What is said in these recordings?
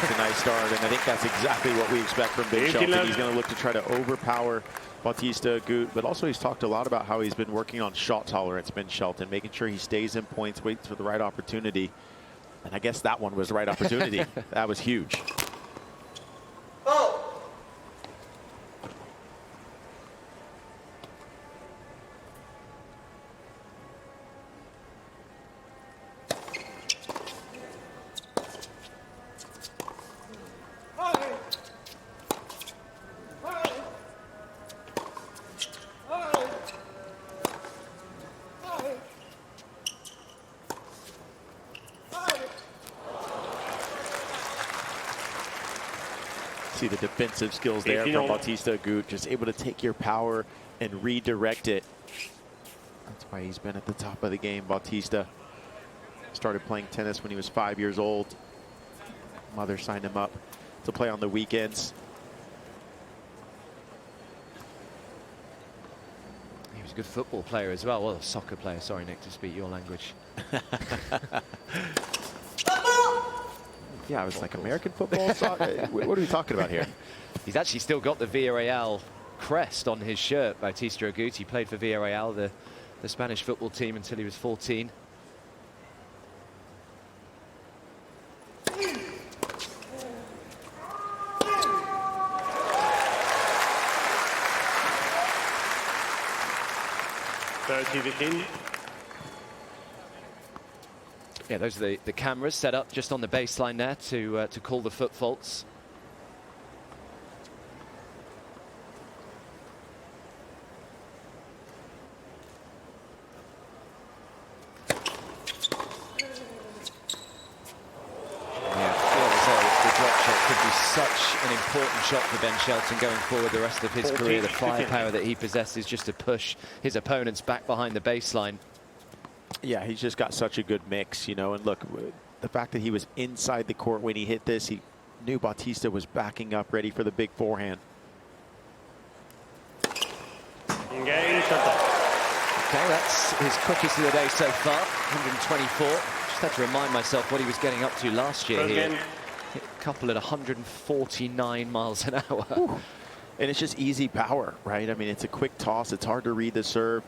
a nice start, and I think that's exactly what we expect from Ben Shelton. He's going to look to try to overpower Bautista Agut, but also he's talked a lot about how he's been working on shot tolerance, Ben Shelton, making sure he stays in points, waits for the right opportunity. And I guess that one was the right opportunity. That was huge. Oh. See the defensive skills there from Bautista Agut, just able to take your power and redirect it. That's why he's been at the top of the game. Bautista started playing tennis when he was 5 years old. Mother signed him up to play on the weekends. He was a good football player as well. Well, a soccer player. Sorry, Nick, to speak your language. Yeah, I was like, American football? What are we talking about here? He's actually still got the Villarreal crest on his shirt, Bautista Agut. He played for Villarreal, the Spanish football team, until he was 14. Yeah, those are the cameras set up just on the baseline there to call the foot faults. Could be such an important shot for Ben Shelton going forward the rest of his career. The firepower that he possesses just to push his opponents back behind the baseline. Yeah, he's just got such a good mix, you know, and look, the fact that he was inside the court when he hit this, he knew Bautista was backing up, ready for the big forehand. Okay, that's his quickest of the day so far, 124. Just had to remind myself what he was getting up to last year here. Hit a couple at 149 miles an hour. Ooh. And it's just easy power, right? I mean, it's a quick toss. It's hard to read the serve.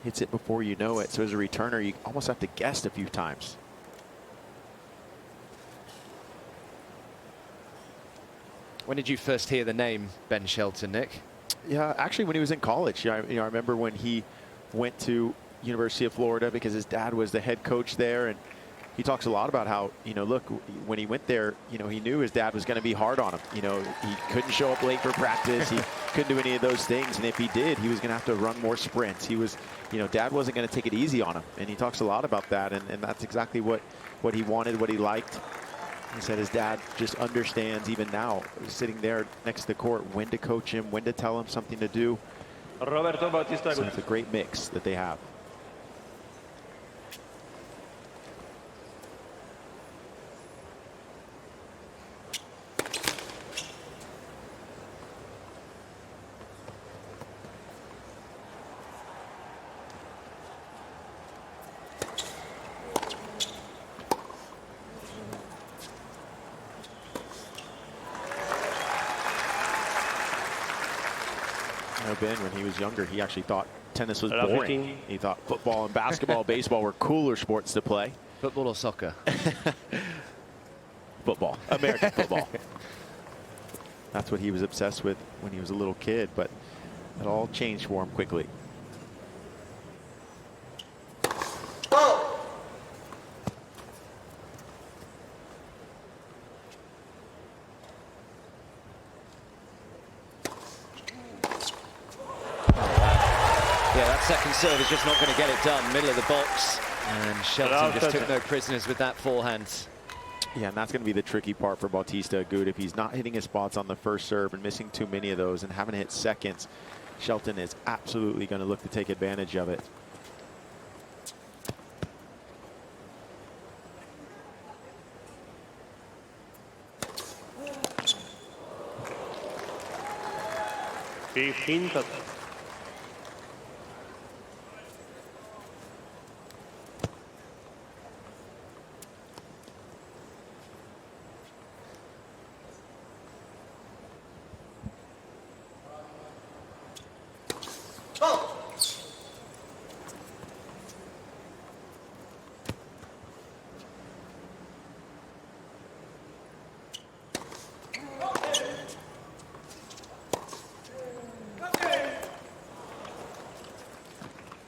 Hits it before you know it. So as a returner, you almost have to guess a few times. When did you first hear the name Ben Shelton, Nick? Yeah, actually when he was in college. I remember when he went to University of Florida because his dad was the head coach there, and he talks a lot about how, look, when he went there, he knew his dad was going to be hard on him. He couldn't show up late for practice. He couldn't do any of those things. And if he did, he was going to have to run more sprints. He was, dad wasn't going to take it easy on him. And he talks a lot about that. And that's exactly what he wanted, what he liked. He said his dad just understands, even now, sitting there next to the court, when to coach him, when to tell him something to do. Roberto Bautista Agut. So it's a great mix that they have. Ben, when he was younger, he actually thought tennis was boring. He thought football and basketball, baseball were cooler sports to play. Football or soccer? Football, American football. That's what he was obsessed with when he was a little kid, but it all changed for him quickly. Second serve is just not going to get it done. Middle of the box, and Shelton just took no prisoners with that forehand. Yeah, and that's going to be the tricky part for Bautista Agut. If he's not hitting his spots on the first serve and missing too many of those and having to hit seconds, Shelton is absolutely going to look to take advantage of it.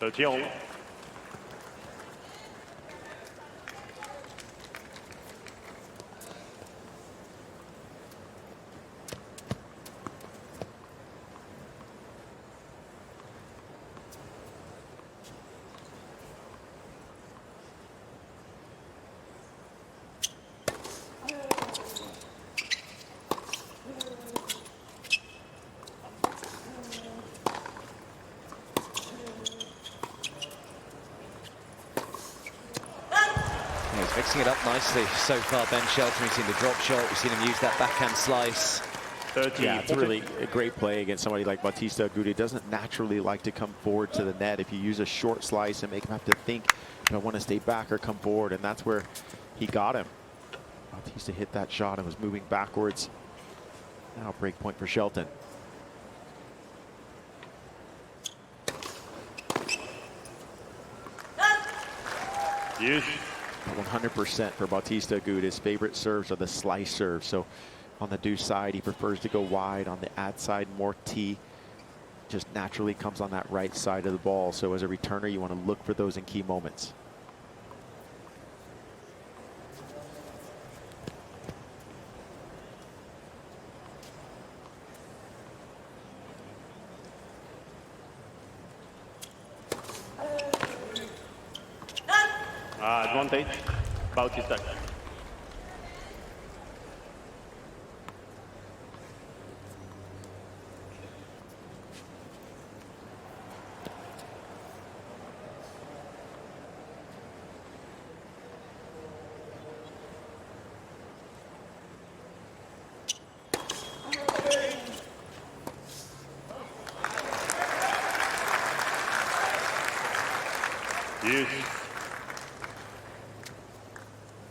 31. He's mixing it up nicely so far, Ben Shelton. We've seen the drop shot, we've seen him use that backhand slice. 30. Yeah, it's really a great play against somebody like Bautista Agut. He doesn't naturally like to come forward to the net. If you use a short slice and make him have to think, I want to stay back or come forward, and that's where he got him. Bautista hit that shot and was moving backwards. Now break point for Shelton. Yes. 100% for Bautista Agut. His favorite serves are the slice serves. So on the deuce side, he prefers to go wide. On the ad side, more tee. Just naturally comes on that right side of the ball. So as a returner, you want to look for those in key moments. Advantage, Bautista. Yes.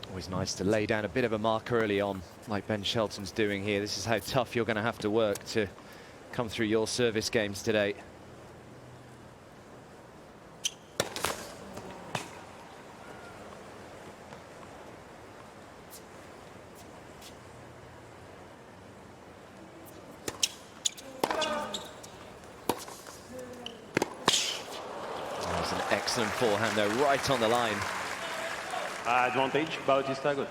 Always nice to lay down a bit of a mark early on, like Ben Shelton's doing here. This is how tough you're going to have to work to come through your service games today. There's an excellent forehand though, right on the line. Advantage, Bautista Agut.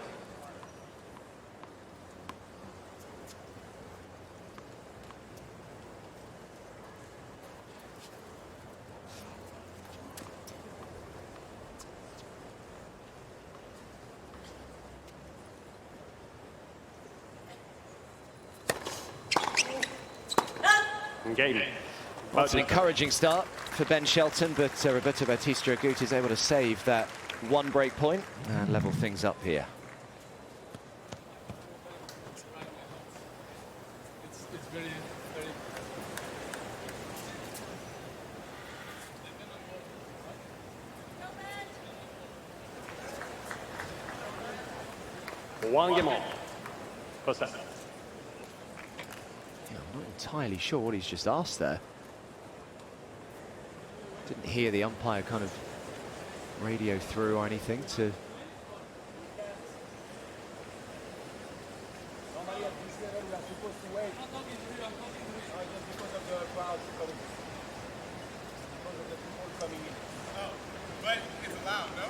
Game. Well, it's an encouraging start for Ben Shelton, but Roberto Bautista Agut is able to save that one break point and level things up here. One game on. First set. Yeah, I'm not entirely sure what he's just asked there. Didn't hear the umpire kind of radio through or anything to... But it's allowed, no?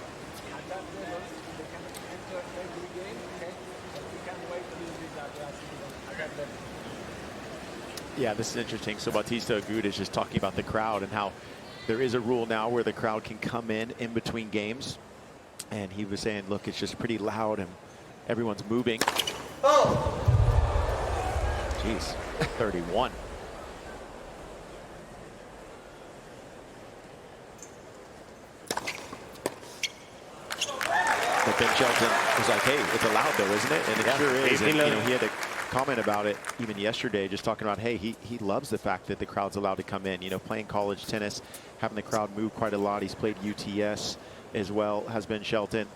Yeah, this is interesting. So Bautista Agut is just talking about the crowd and how there is a rule now where the crowd can come in between games. And he was saying, look, it's just pretty loud and everyone's moving. Oh! Jeez, 31. But Ben Shelton was like, hey, it's allowed though, isn't it? And it sure is. And, he had a comment about it even yesterday, just talking about, hey, he loves the fact that the crowd's allowed to come in. Playing college tennis, having the crowd move quite a lot. He's played UTS as well, has Ben Shelton.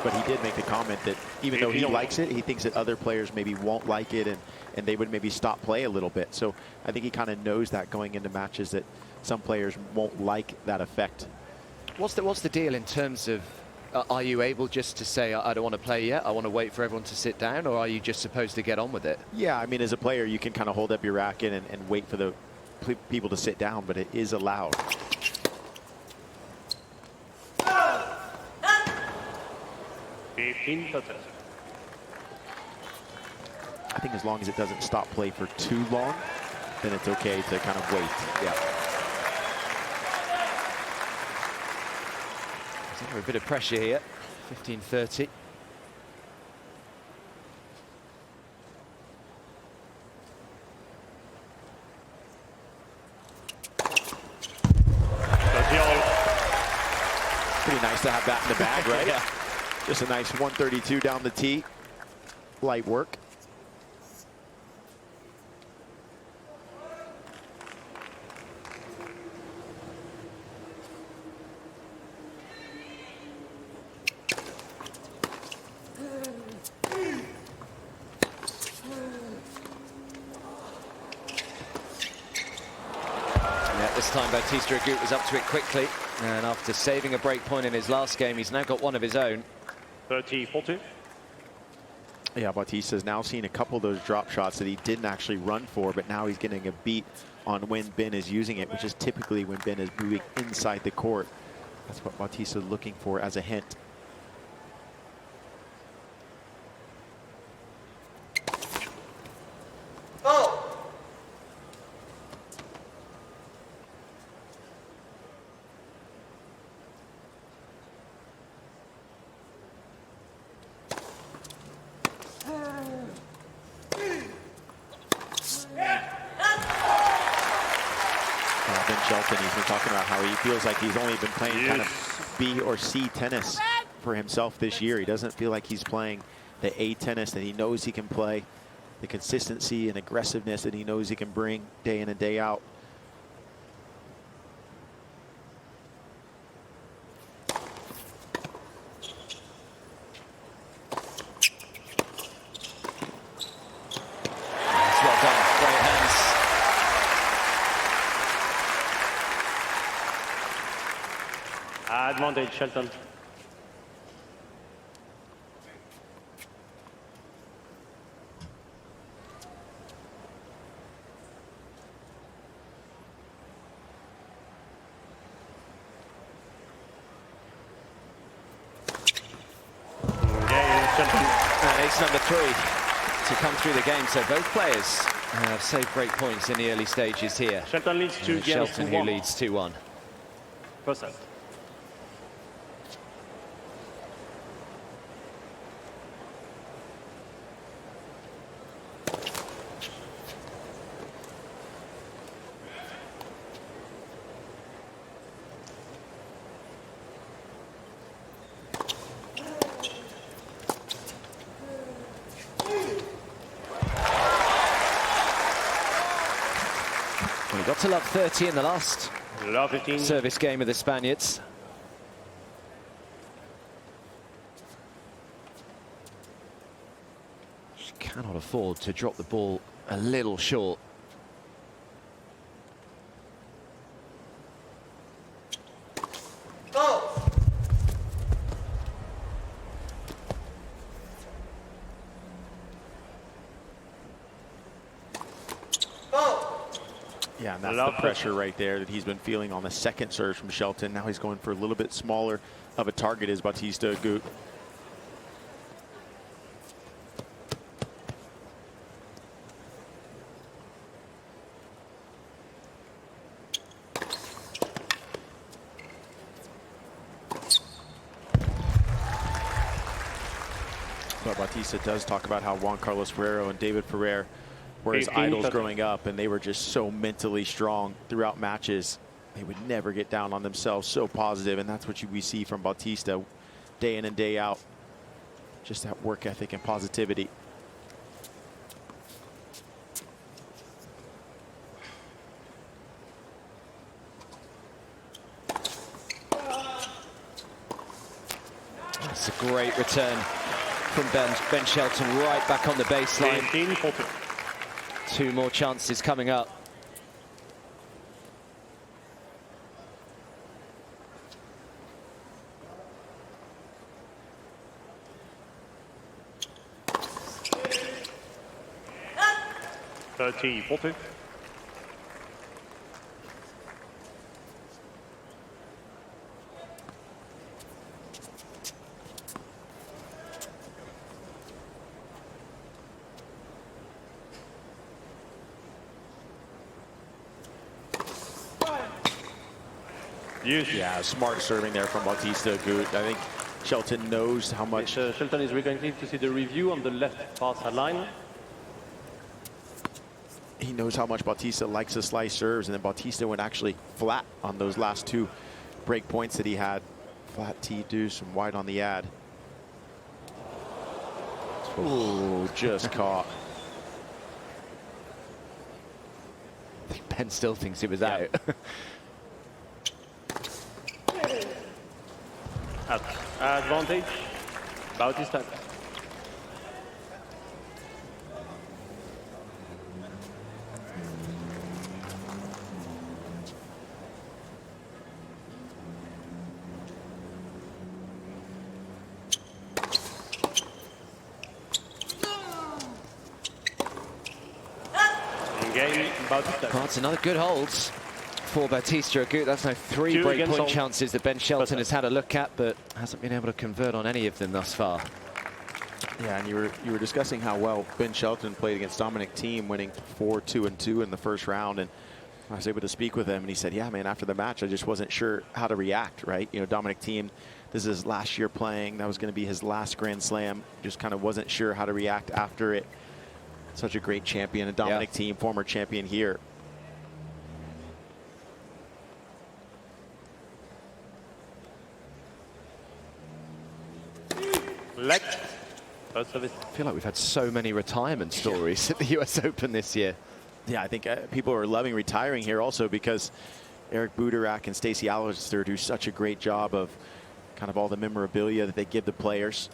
But he did make the comment that even though he likes it, he thinks that other players maybe won't like it, and they would maybe stop play a little bit. So I think he kind of knows that going into matches that some players won't like that effect. What's the deal in terms of, are you able just to say, I don't want to play yet, I want to wait for everyone to sit down, or are you just supposed to get on with it? Yeah, I mean, as a player, you can kind of hold up your racket and wait for the people to sit down, but it is allowed. I think as long as it doesn't stop play for too long, then it's okay to kind of wait. Yeah. There's under a bit of pressure here. 15-30. Pretty nice to have that in the bag, right? Yeah. Just a nice 132 down the tee. Light work. This time Bautista Agut was up to it quickly, and after saving a break point in his last game, he's now got one of his own. 30-40. Yeah, Bautista's now seen a couple of those drop shots that he didn't actually run for, but now he's getting a beat on when Ben is using it, which is typically when Ben is moving inside the court. That's what Bautista's looking for as a hint. Ben Shelton, he's been talking about how he feels like he's only been playing kind of B or C tennis for himself this year. He doesn't feel like he's playing the A tennis that he knows he can play, the consistency and aggressiveness that he knows he can bring day in and day out. Advantage, Shelton. And ace number 3 to come through the game. So both players have saved break points in the early stages here. Shelton leads 2 games. Shelton who leads 2-1. First set. We got to love 30 in the last Love 15. service game of the Spaniards. Just cannot afford to drop the ball a little short. Yeah, and that's the pressure right there that he's been feeling on the second serve from Shelton. Now he's going for a little bit smaller of a target as Bautista Agut. But Bautista does talk about how Juan Carlos Ferrero and David Ferrer were his idols growing up, and they were just so mentally strong throughout matches. They would never get down on themselves, so positive, and that's what we see from Bautista day in and day out. Just that work ethic and positivity. It's a great return from Ben Shelton, right back on the baseline. 18-14. 2 more chances coming up. $30-14. Yeah, smart serving there from Bautista Agut. I think Shelton knows how much. Shelton is reconnecting to see the review on the left far sideline. He knows how much Bautista likes to slice serves, and then Bautista went actually flat on those last 2 break points that he had. Flat T deuce and wide on the ad. Oh, just caught. I think Ben still thinks it was out. Advantage, Bautista. In game, Bautista. Well, that's another good holds for Bautista Agut. That's now 3 breakpoint chances that Ben Shelton has had a look at, but hasn't been able to convert on any of them thus far. Yeah, and you were discussing how well Ben Shelton played against Dominic Thiem, winning 4-2-2 in the first round. And I was able to speak with him, and he said, yeah, man, after the match, I just wasn't sure how to react, right? You know, Dominic Thiem, this is his last year playing. That was going to be his last Grand Slam. Just kind of wasn't sure how to react after it. Such a great champion, and Dominic Thiem, former champion here. Leg. First service. I feel like we've had so many retirement stories at the US Open this year. Yeah, I think people are loving retiring here also because Eric Buderak and Stacey Allister do such a great job of kind of all the memorabilia that they give the players.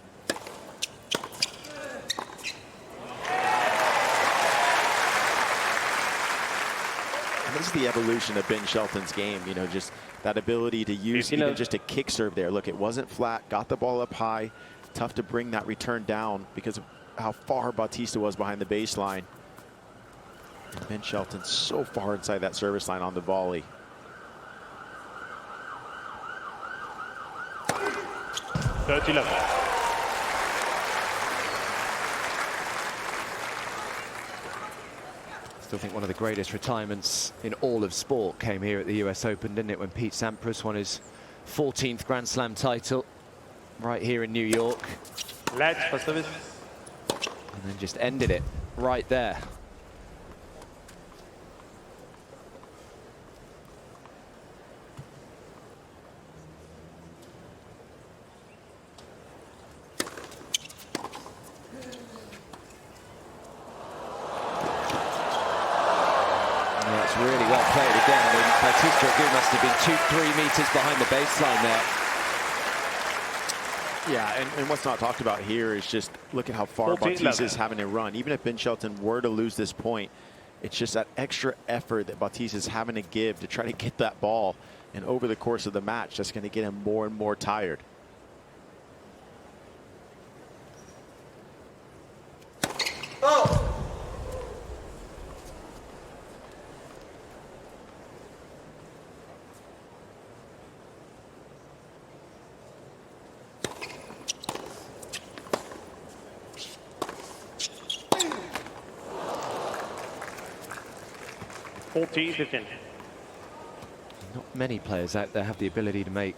And this is the evolution of Ben Shelton's game, you know, just that ability to use even just a kick serve there. Look, it wasn't flat, got the ball up high. Tough to bring that return down because of how far Bautista was behind the baseline. And Ben Shelton so far inside that service line on the volley. Still think one of the greatest retirements in all of sport came here at the US Open, didn't it, when Pete Sampras won his 14th Grand Slam title right here in New York. Ledge for service. And then just ended it right there. Really well played again. I mean, Bautista Agut must have been 2-3 meters behind the baseline there. Yeah, and what's not talked about here is just look at how far Bautista is having to run. Even if Ben Shelton were to lose this point, it's just that extra effort that Bautista is having to give to try to get that ball. And over the course of the match, that's going to get him more and more tired. Oh! Not many players out there have the ability to make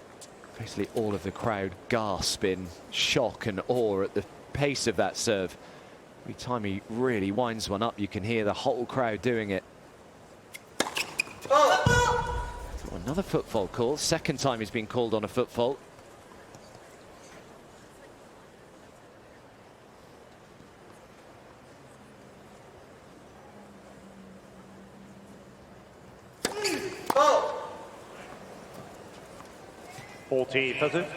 basically all of the crowd gasp in shock and awe at the pace of that serve. Every time he really winds one up, you can hear the whole crowd doing it. Oh. So another foot fault call. Second time he's been called on a foot fault. Oh. 40 positive.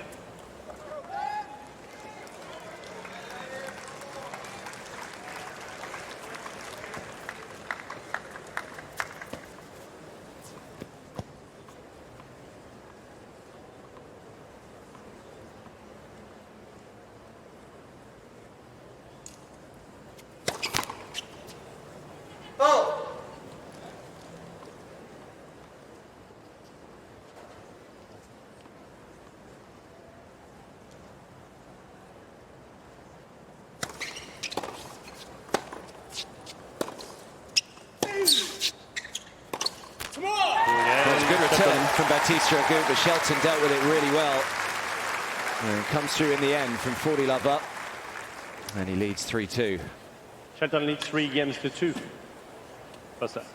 from Bautista Agut, but Shelton dealt with it really well. And comes through in the end from 40 love up. And he leads 3-2. Shelton leads 3 games to 2. First set.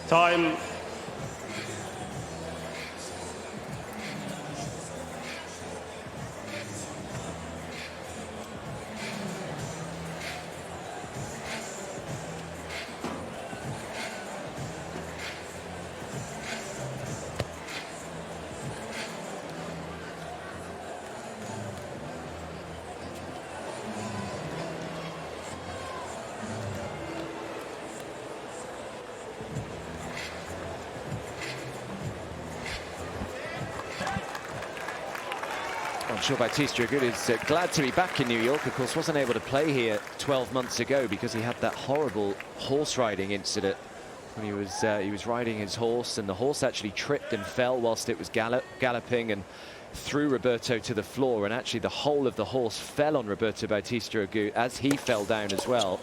Time. I'm sure Bautista Agut is glad to be back in New York. Of course, wasn't able to play here 12 months ago because he had that horrible horse riding incident when he was riding his horse, and the horse actually tripped and fell whilst it was galloping and threw Roberto to the floor, and actually the whole of the horse fell on Roberto Bautista Agut as he fell down as well.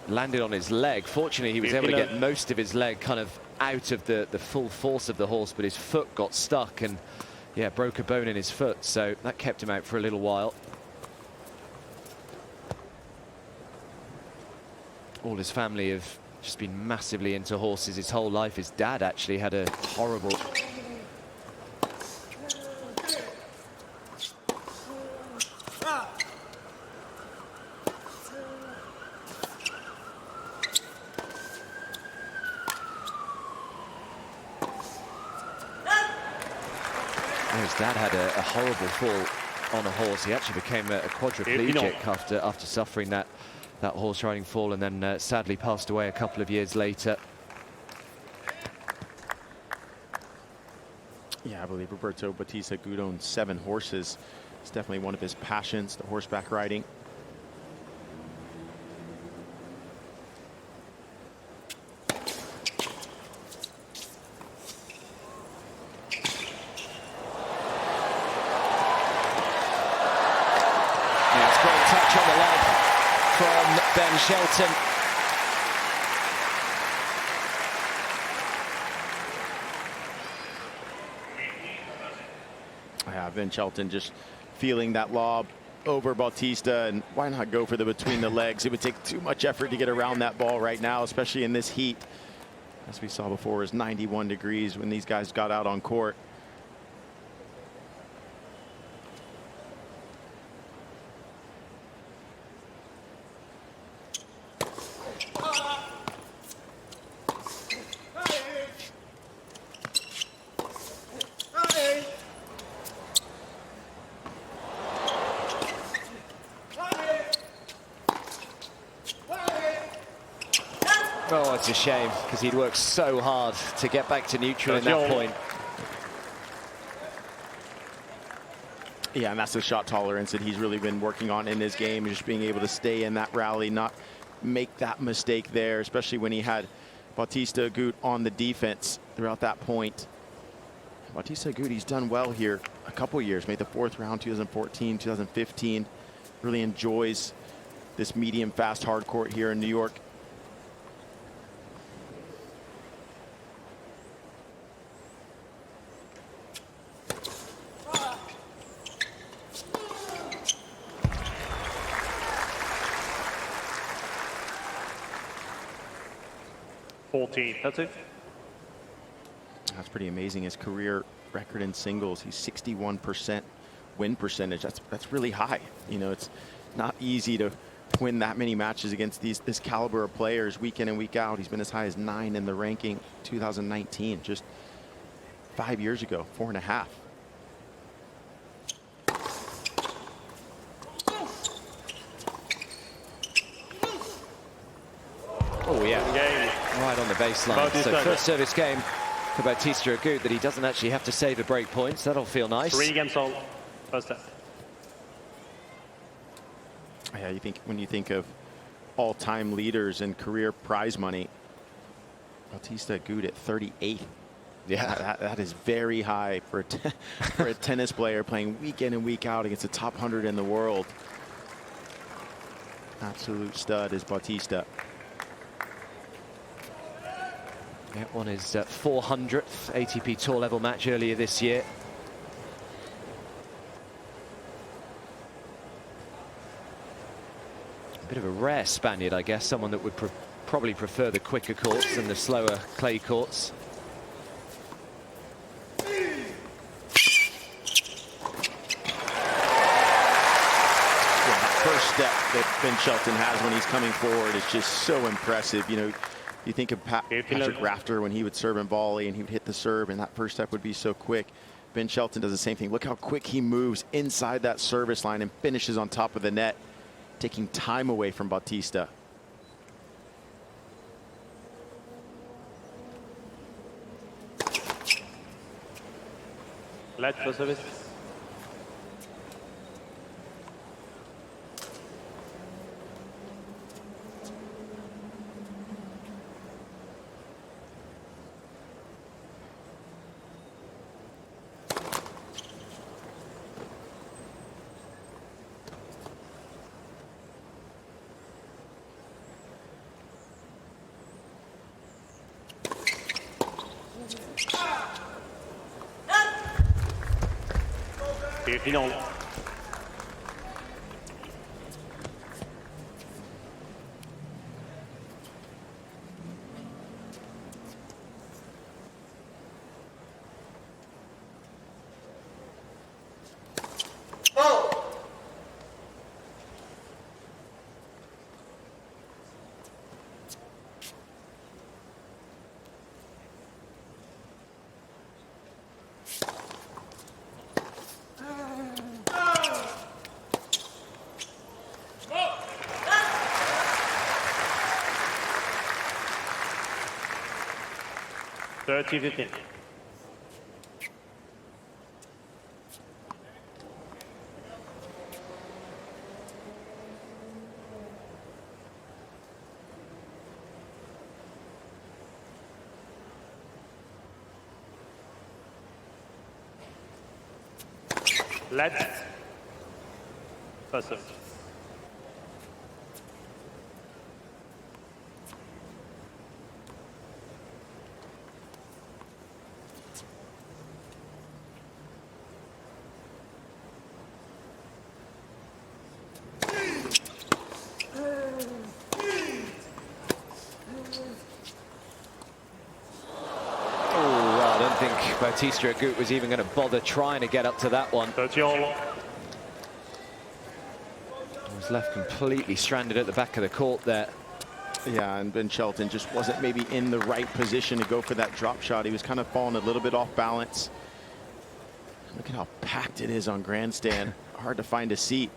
Landed on his leg. Fortunately, he was able to get most of his leg kind of out of the full force of the horse, but his foot got stuck and, yeah, broke a bone in his foot, so that kept him out for a little while. All his family have just been massively into horses his whole life. His dad actually had a horrible... His dad had a horrible fall on a horse. He actually became a quadriplegic after suffering that horse riding fall, and then sadly passed away a couple of years later. Yeah, I believe Roberto Bautista Agut owns 7 horses. It's definitely one of his passions, the horseback riding. On the leg from Ben Shelton. Yeah, Ben Shelton just feeling that lob over Bautista, and why not go for the between the legs? It would take too much effort to get around that ball right now, especially in this heat. As we saw before, it was 91 degrees when these guys got out on court. Oh, it's a shame, because he'd worked so hard to get back to neutral in that point. Yeah, and that's the shot tolerance that he's really been working on in this game, just being able to stay in that rally, not make that mistake there, especially when he had Bautista Agut on the defense throughout that point. Bautista Agut, he's done well here a couple years, made the 4th round, 2014, 2015. Really enjoys this medium fast hard court here in New York. 14-30. That's pretty amazing. His career record in singles, he's 61% win percentage. That's really high. You know, it's not easy to win that many matches against this caliber of players week in and week out. He's been as high as 9 in the ranking 2019, just 5 years ago, 4.5. Oh yeah, Game. right on the baseline. So first service game for Bautista Agut that he doesn't actually have to save the break points. That'll feel nice. 3 games all. First set. Yeah, when you think of all-time leaders in career prize money, Bautista Agut at 38. Yeah, that is very high for a tennis player playing week in and week out against the top 100 in the world. Absolute stud is Bautista. That one is 400th ATP Tour level match earlier this year. Bit of a rare Spaniard, I guess, someone that would probably prefer the quicker courts than the slower clay courts. First step that Ben Shelton has when he's coming forward is just so impressive. You know, you think of Patrick Rafter when he would serve and volley and he would hit the serve, and that first step would be so quick. Ben Shelton does the same thing. Look how quick he moves inside that service line and finishes on top of the net, taking time away from Bautista. Let for service. Final. Oh! $30-15. Let's first serve. Bautista Agut was even going to bother trying to get up to that one. 30 all. He was left completely stranded at the back of the court there. Yeah, and Ben Shelton just wasn't maybe in the right position to go for that drop shot. He was kind of falling a little bit off balance. Look at how packed it is on grandstand. Hard to find a seat.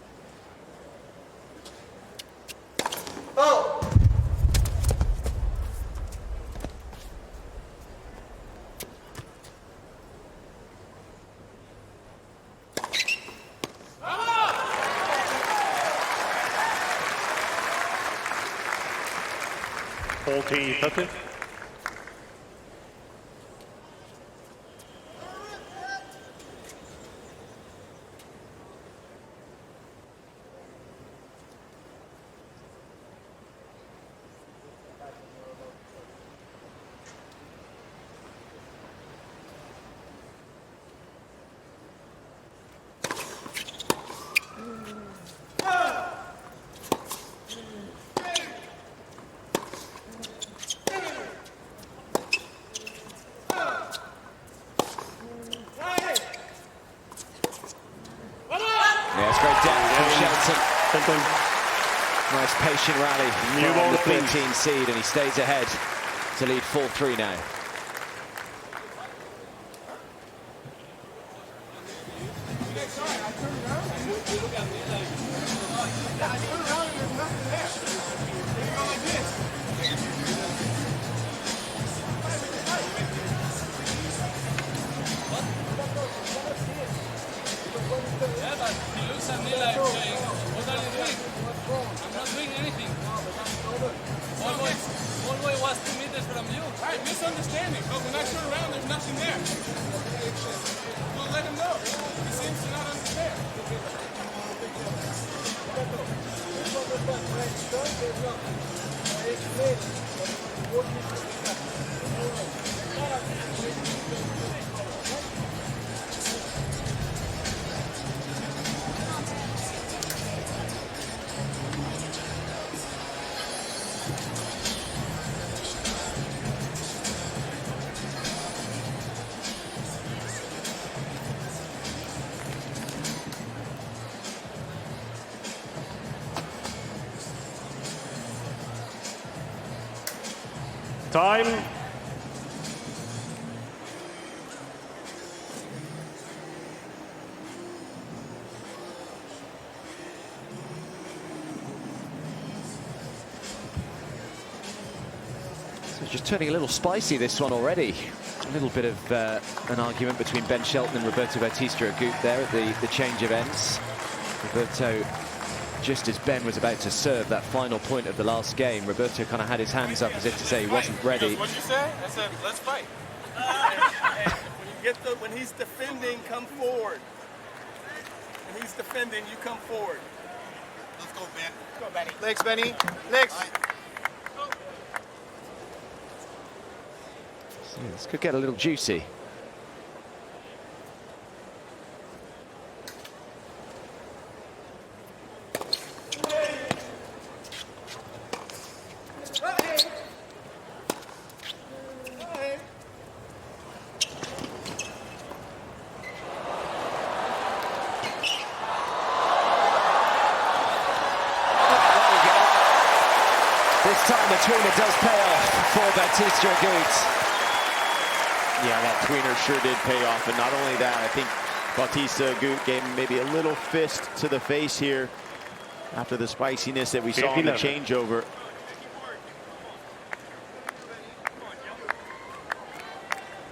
Oh! $40-30. 17 seed, and he stays ahead to lead 4-3 now. Misunderstanding, but when I turn around, there's nothing there. We'll let him know. He seems to not understand. Time. So it's just turning a little spicy, this one already. A little bit of an argument between Ben Shelton and Roberto Bautista Agut there at the change of ends. Roberto, just as Ben was about to serve that final point of the last game, Roberto kind of had his hands up as if to say he wasn't ready. What'd you say? I said, let's fight. When he's defending, come forward. When he's defending, you come forward. Let's go, Ben. Go, Benny. Legs, Benny. Legs. So this could get a little juicy. This time the tweener does pay off for Bautista Agut. Yeah, that tweener sure did pay off. And not only that, I think Bautista Agut gave him maybe a little fist to the face here after the spiciness that we saw in the changeover.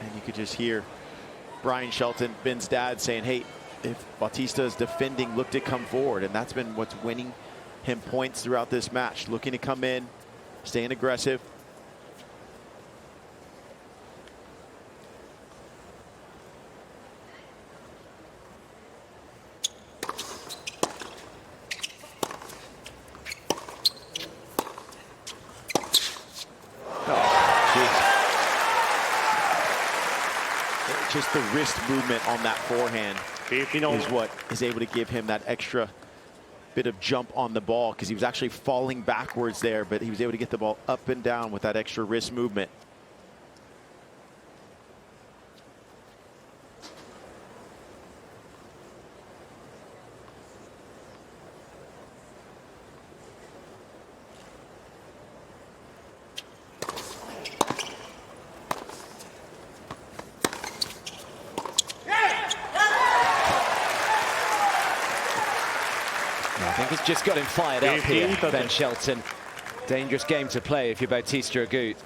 And you could just hear Brian Shelton, Ben's dad, saying, hey, if Bautista is defending, look to come forward. And that's been what's winning him points throughout this match. Looking to come in, staying aggressive. Just the wrist movement on that forehand is what is able to give him that extra bit of jump on the ball, because he was actually falling backwards there, but he was able to get the ball up and down with that extra wrist movement. I think it's just got him fired up here, Ben Shelton. Dangerous game to play if you're Bautista Agut.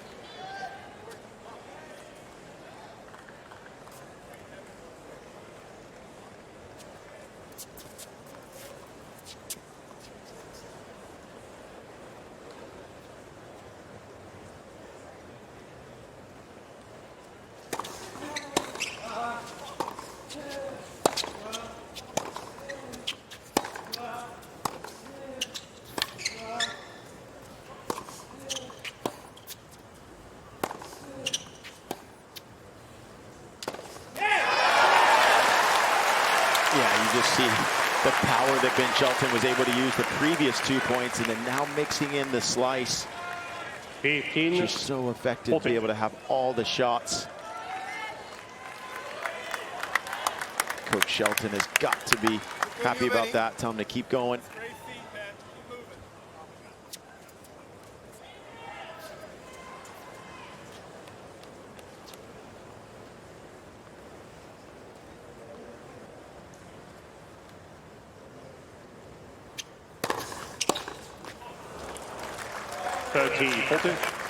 See the power that Ben Shelton was able to use the previous 2 points, and then now mixing in the slice. 15. Just so effective to be able to have all the shots. Coach Shelton has got to be happy about that. Tell him to keep going. 30-40.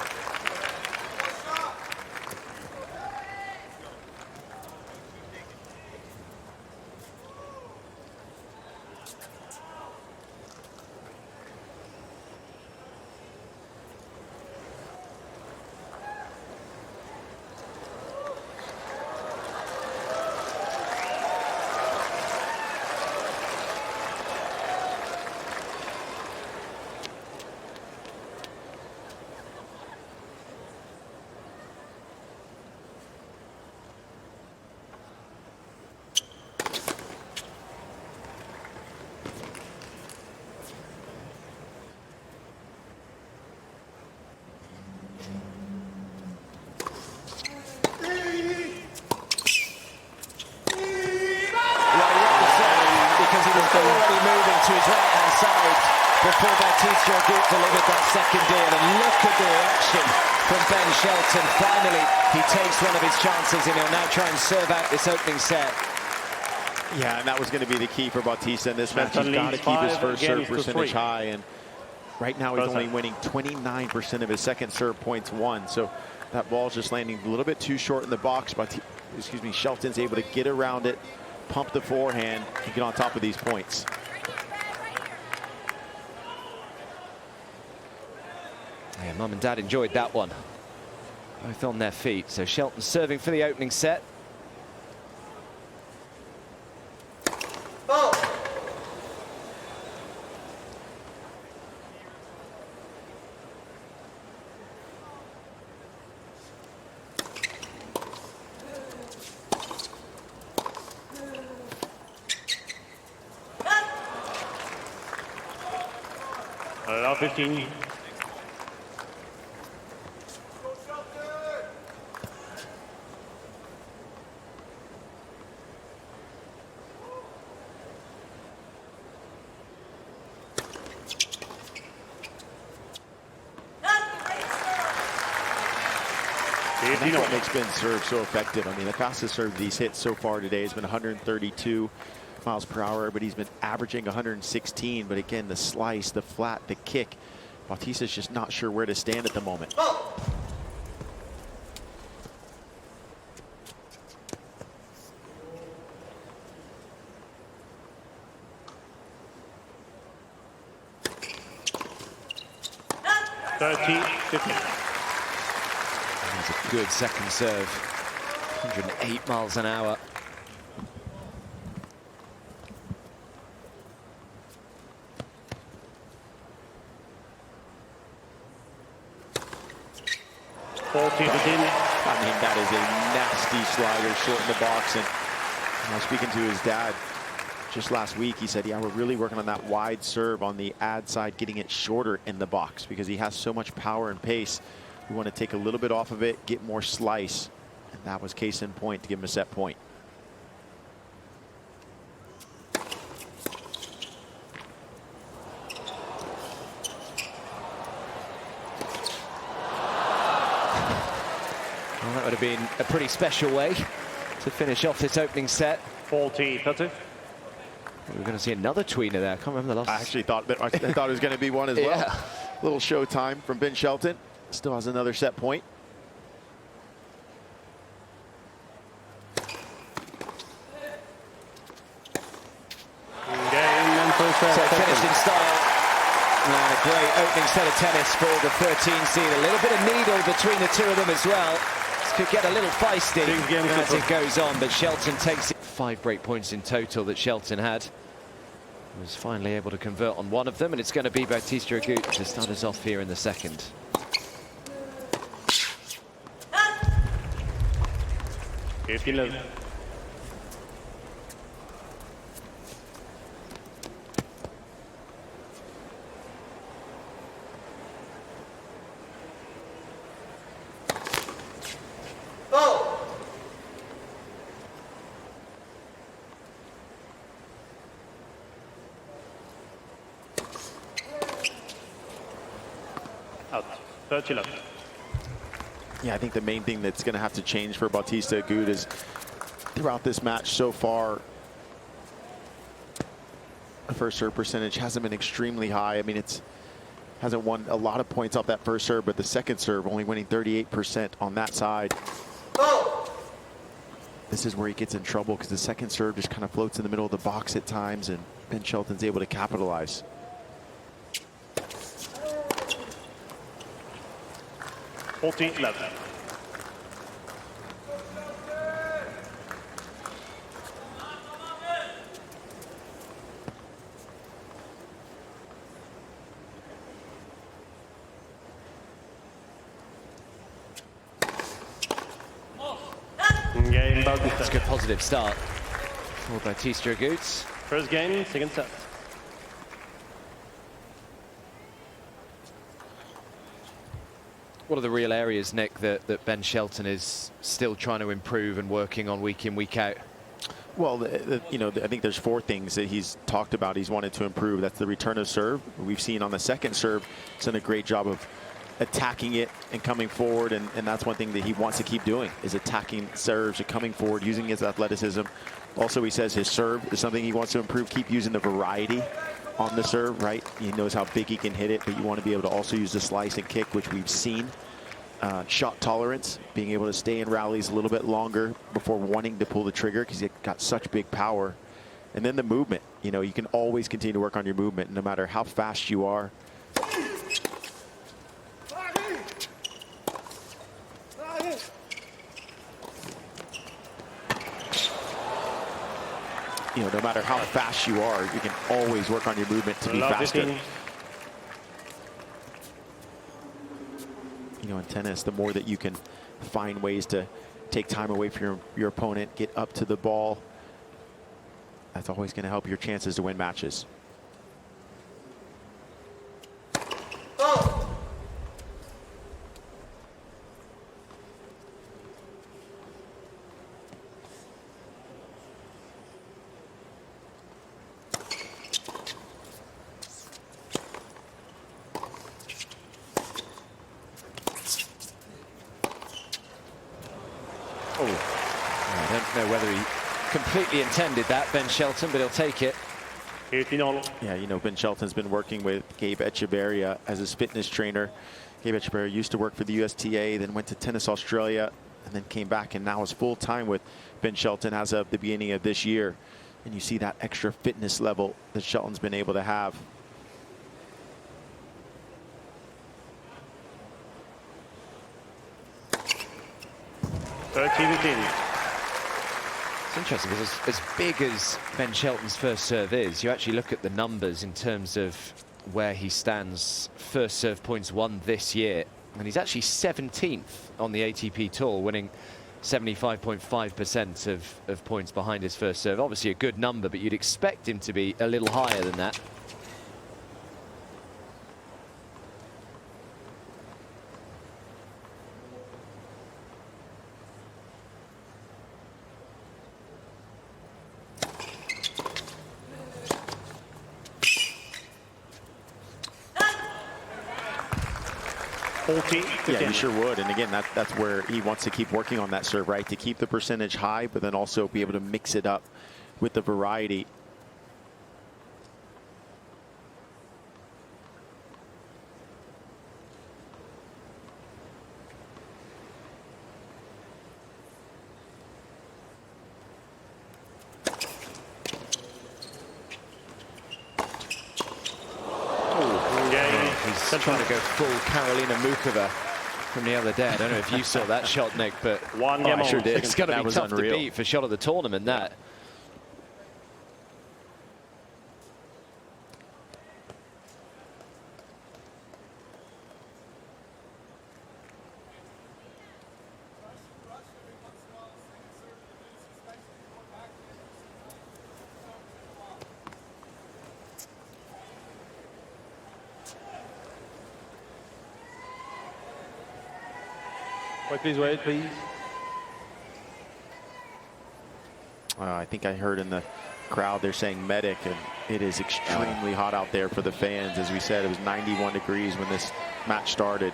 Already moving to his right-hand side before Bautista Agut delivered that second in. And look at the reaction from Ben Shelton. Finally, he takes one of his chances and he'll now try and serve out this opening set. Yeah, and that was going to be the key for Bautista in this match. He's got to keep his first serve percentage high, and right now he's only winning 29% of his second serve points won. So that ball's just landing a little bit too short in the box, but Shelton's able to get around it, pump the forehand, and get on top of these points. Yeah, Mum and Dad enjoyed that one. Both on their feet. So Shelton serving for the opening set. Allow 15. That's what makes Ben's serve so effective. I mean, the fastest serve he's hit so far today has been 132 miles per hour, but he's been averaging 116. But again, the slice, the flat, the kick, Bautista's just not sure where to stand at the moment. That's a good second serve. 108 miles an hour. I mean, that is a nasty slider short in the box. And I was speaking to his dad just last week. He said, yeah, we're really working on that wide serve on the ad side, getting it shorter in the box because he has so much power and pace. We want to take a little bit off of it, get more slice. And that was case in point to give him a set point. Well, that would have been a pretty special way to finish off this opening set. 40-30. We're going to see another tweener there. I can't remember the last. I actually thought that it was going to be one as well. Yeah. Little show time from Ben Shelton. Still has another set point. So finished in style. And a great opening set of tennis for the 13 seed. A little bit of needle between the two of them as well. This could get a little feisty as it goes on, but Shelton takes it. 5 break points in total that Shelton had. Was finally able to convert on one of them, and it's going to be Bautista Agut to start us off here in the second. Out. 30 left. Yeah, I think the main thing that's going to have to change for Bautista Agut is throughout this match so far, the first serve percentage hasn't been extremely high. I mean, it's hasn't won a lot of points off that first serve, but the second serve only winning 38% on that side. This is where he gets in trouble because the second serve just kind of floats in the middle of the box at times, and Ben Shelton's able to capitalize. That's a good positive start for Bautista Agut. First game, second set. What are the real areas, Nick, that Ben Shelton is still trying to improve and working on week in, week out? Well, you know, I think there's 4 things that he's talked about he's wanted to improve. That's the return of serve. We've seen on the second serve, he's done a great job of attacking it and coming forward, and that's one thing that he wants to keep doing, is attacking serves and coming forward, using his athleticism. Also, he says his serve is something he wants to improve, keep using the variety on the serve, right? He knows how big he can hit it, but you want to be able to also use the slice and kick, which we've seen. Shot tolerance, being able to stay in rallies a little bit longer before wanting to pull the trigger because he's got such big power. And then the movement, you know, you can always continue to work on your movement no matter how fast you are. You know, no matter how fast you are, you can always work on your movement to be faster. You know, in tennis, the more that you can find ways to take time away from your opponent, get up to the ball, that's always going to help your chances to win matches. I don't know whether he completely intended that, Ben Shelton, but he'll take it. Yeah, you know, Ben Shelton's been working with Gabe Echeverria as his fitness trainer. Gabe Echeverria used to work for the USTA, then went to Tennis Australia, and then came back and now is full-time with Ben Shelton as of the beginning of this year. And you see that extra fitness level that Shelton's been able to have. It's interesting because as big as Ben Shelton's first serve is, you actually look at the numbers in terms of where he stands first serve points won this year, and he's actually 17th on the ATP Tour, winning 75.5% of points behind his first serve. Obviously a good number, but you'd expect him to be a little higher than that. Yeah, you sure would. And again, that's where he wants to keep working on that serve, right? To keep the percentage high, but then also be able to mix it up with the variety. Trying to go full Karolina Muchova from the other day. I don't know if you saw that shot, Nick, but I sure did. It's going to be tough to beat for shot of the tournament, that. Wait, please. I think I heard in the crowd they're saying medic, and it is extremely hot out there for the fans. As we said, it was 91 degrees when this match started.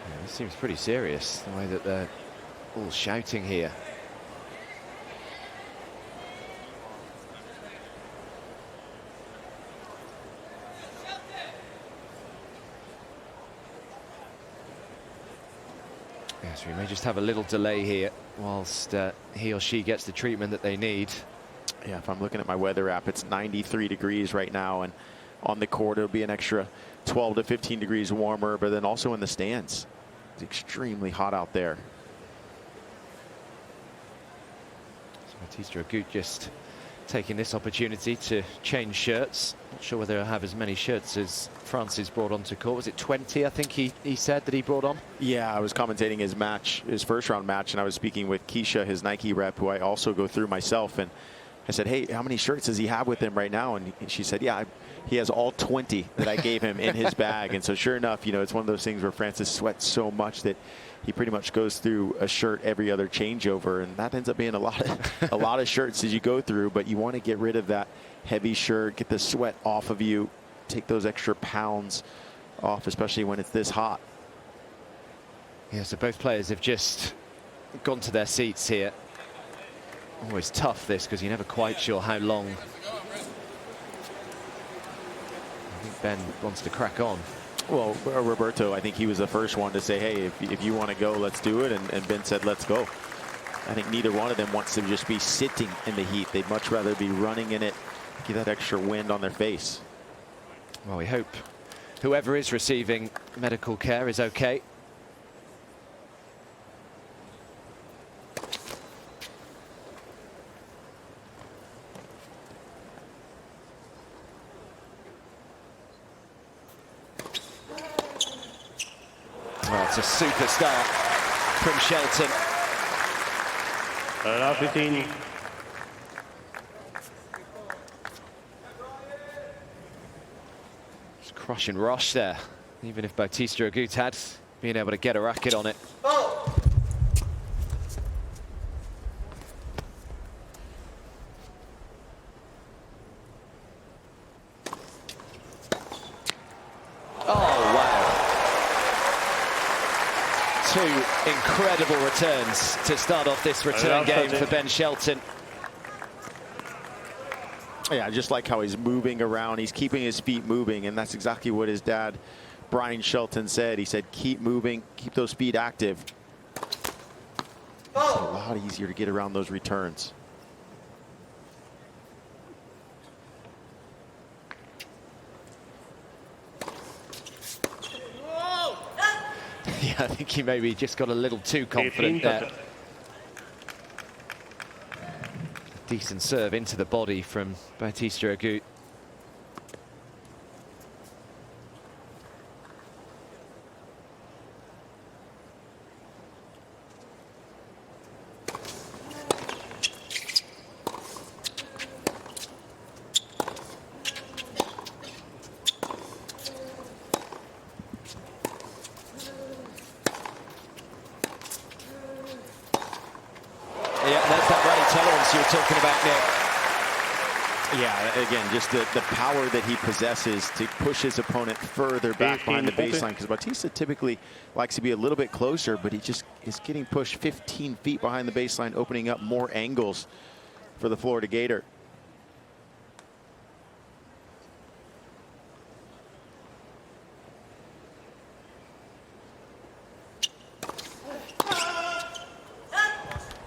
Yeah, this seems pretty serious, the way that they're all shouting here. Yes, we may just have a little delay here whilst he or she gets the treatment that they need. Yeah, if I'm looking at my weather app, it's 93 degrees right now, and on the court it'll be an extra 12 to 15 degrees warmer, but then also in the stands, it's extremely hot out there. So Bautista Agut just taking this opportunity to change shirts. Not sure whether he'll have as many shirts as Francis brought onto court. Was it 20, I think he said that he brought on? Yeah, I was commentating his match, his first round match, and I was speaking with Keisha, his Nike rep, who I also go through myself, and I said, hey, how many shirts does he have with him right now? And she said, yeah, he has all 20 that I gave him in his bag. And so sure enough, you know, it's one of those things where Francis sweats so much that he pretty much goes through a shirt every other changeover. And that ends up being a lot of shirts as you go through. But you want to get rid of that heavy shirt, get the sweat off of you, take those extra pounds off, especially when it's this hot. Yeah, so both players have just gone to their seats here. Always tough, this, because you're never quite sure how long. I think Ben wants to crack on. Well, Roberto, I think he was the first one to say, hey, if you want to go, let's do it. And Ben said, let's go. I think neither one of them wants to just be sitting in the heat. They'd much rather be running in it, get that extra wind on their face. Well, we hope whoever is receiving medical care is okay. Well, it's a super start from Shelton. 15. Just crush and rush there. Even if Bautista Agut had been able to get a racket on it. Two incredible returns to start off this return game for Ben Shelton. Yeah, just like how he's moving around, he's keeping his feet moving, and that's exactly what his dad, Brian Shelton, said. He said, keep moving, keep those feet active. It's a lot easier to get around those returns. Yeah, I think he maybe just got a little too confident there. A decent serve into the body from Bautista Agut. You were talking about, Nick. Yeah, again, just the power that he possesses to push his opponent further back behind the baseline, because Bautista typically likes to be a little bit closer, but he just is getting pushed 15 feet behind the baseline, opening up more angles for the Florida Gator.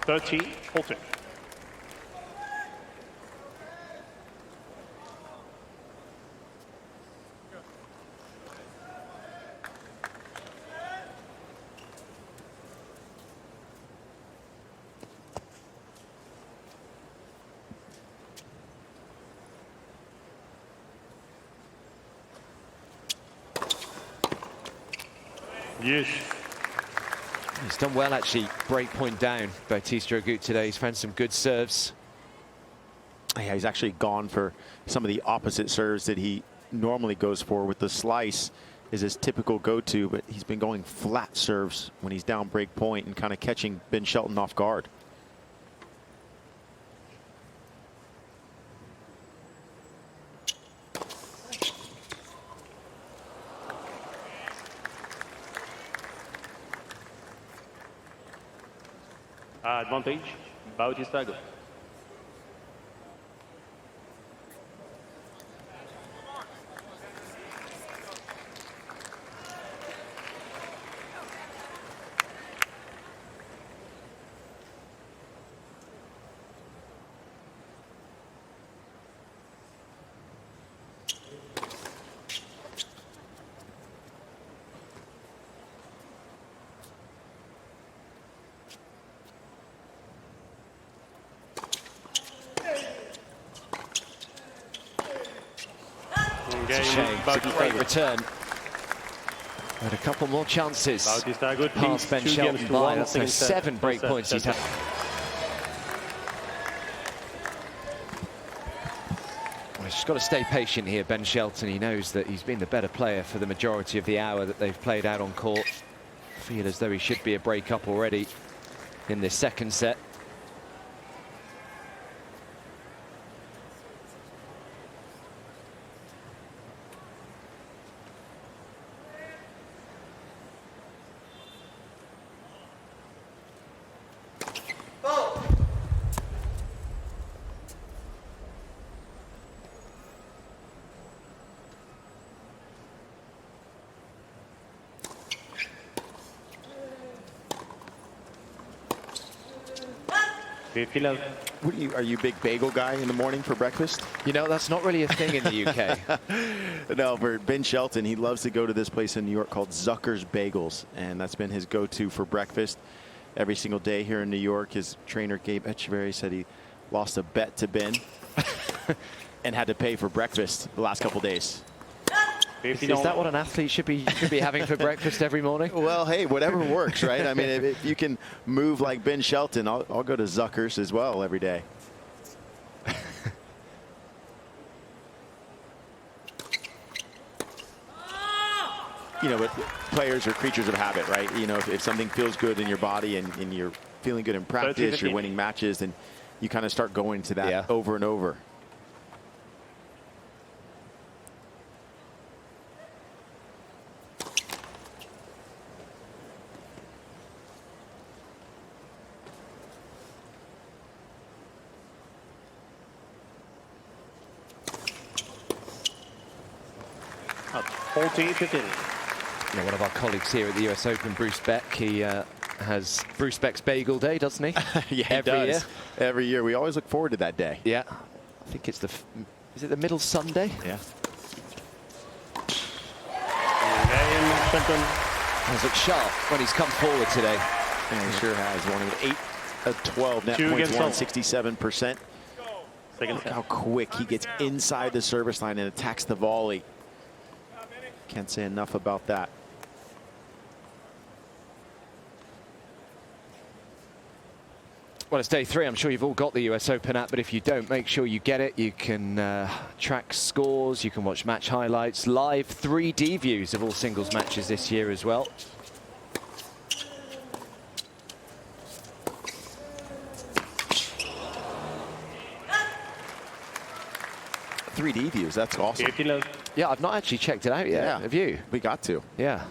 Fulton. Yes. He's done well, actually, break point down, Bautista Agut today. He's found some good serves. Yeah, he's actually gone for some of the opposite serves that he normally goes for. With the slice is his typical go-to, but he's been going flat serves when he's down break point and kind of catching Ben Shelton off guard. Advantage, Bautista Agut. That's a shame. It's a great return. But a couple more chances. Bautista Agut Past Ben Shelton by. That's now 7 break points he's had. Well, he's just got to stay patient here, Ben Shelton. He knows that he's been the better player for the majority of the hour that they've played out on court. Feel as though he should be a break up already in this second set. Are you a big bagel guy in the morning for breakfast? You know, that's not really a thing in the UK. No, for Ben Shelton, he loves to go to this place in New York called Zucker's Bagels, and that's been his go-to for breakfast every single day here in New York. His trainer, Gabe Echeverry, said he lost a bet to Ben and had to pay for breakfast the last couple days. Is that what an athlete should be having for breakfast every morning? Well, hey, whatever works, right? I mean, if you can move like Ben Shelton, I'll go to Zucker's as well every day. You know, but players are creatures of habit, right? You know, if something feels good in your body and you're feeling good in practice, you're winning matches, then you kind of start going to that over and over. Yeah, one of our colleagues here at the US Open, Bruce Beck, he has Bruce Beck's Bagel Day, doesn't he? Yeah, every year. Every year. We always look forward to that day. Yeah. I think it's is it the middle Sunday? Yeah. Has looked sharp when he's come forward today. Yeah, he sure has. One of 8 of 12 net points, 167%. Look how quick he gets inside the service line and attacks the volley. Can't say enough about that. Well, it's day 3. I'm sure you've all got the US Open app, but if you don't, make sure you get it. You can track scores, you can watch match highlights, live 3D views of all singles matches this year as well. .3D views, that's awesome. Yeah, I've not actually checked it out yet. Yeah. Have you? We got to. Yeah.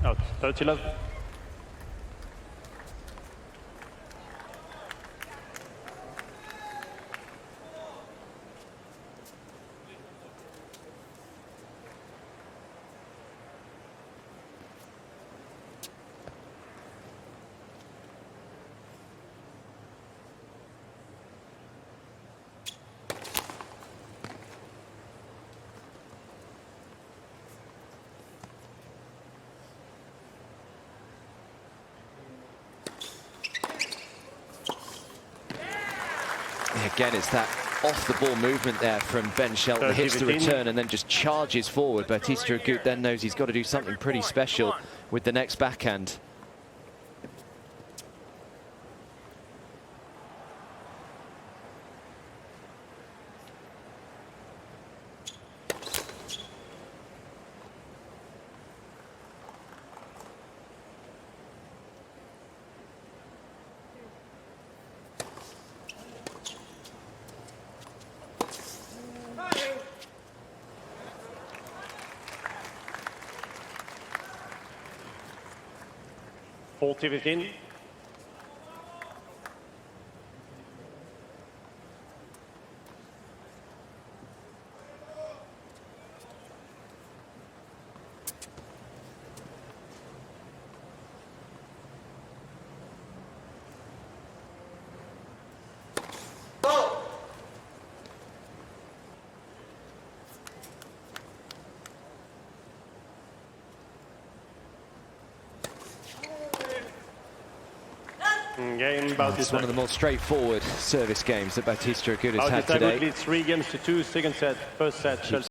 Out, 30-love. Again, it's that off-the-ball movement there from Ben Shelton. Hits the return and then just charges forward. Bautista Agut then knows he's got to do something pretty special with the next backhand. .40-15. Game, It's Bautista. one of the more straightforward service games that Bautista Agut has had Bautista Agut today. leads 3-2, second set, first set. Shelton.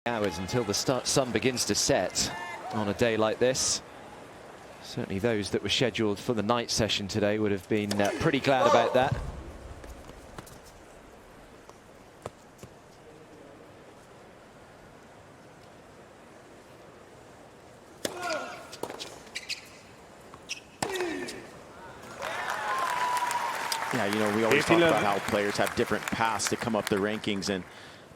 Hours until the sun begins to set on a day like this. Certainly those that were scheduled for the night session today would have been pretty glad about that. Yeah, you know, we always talk about how players have different paths to come up the rankings, and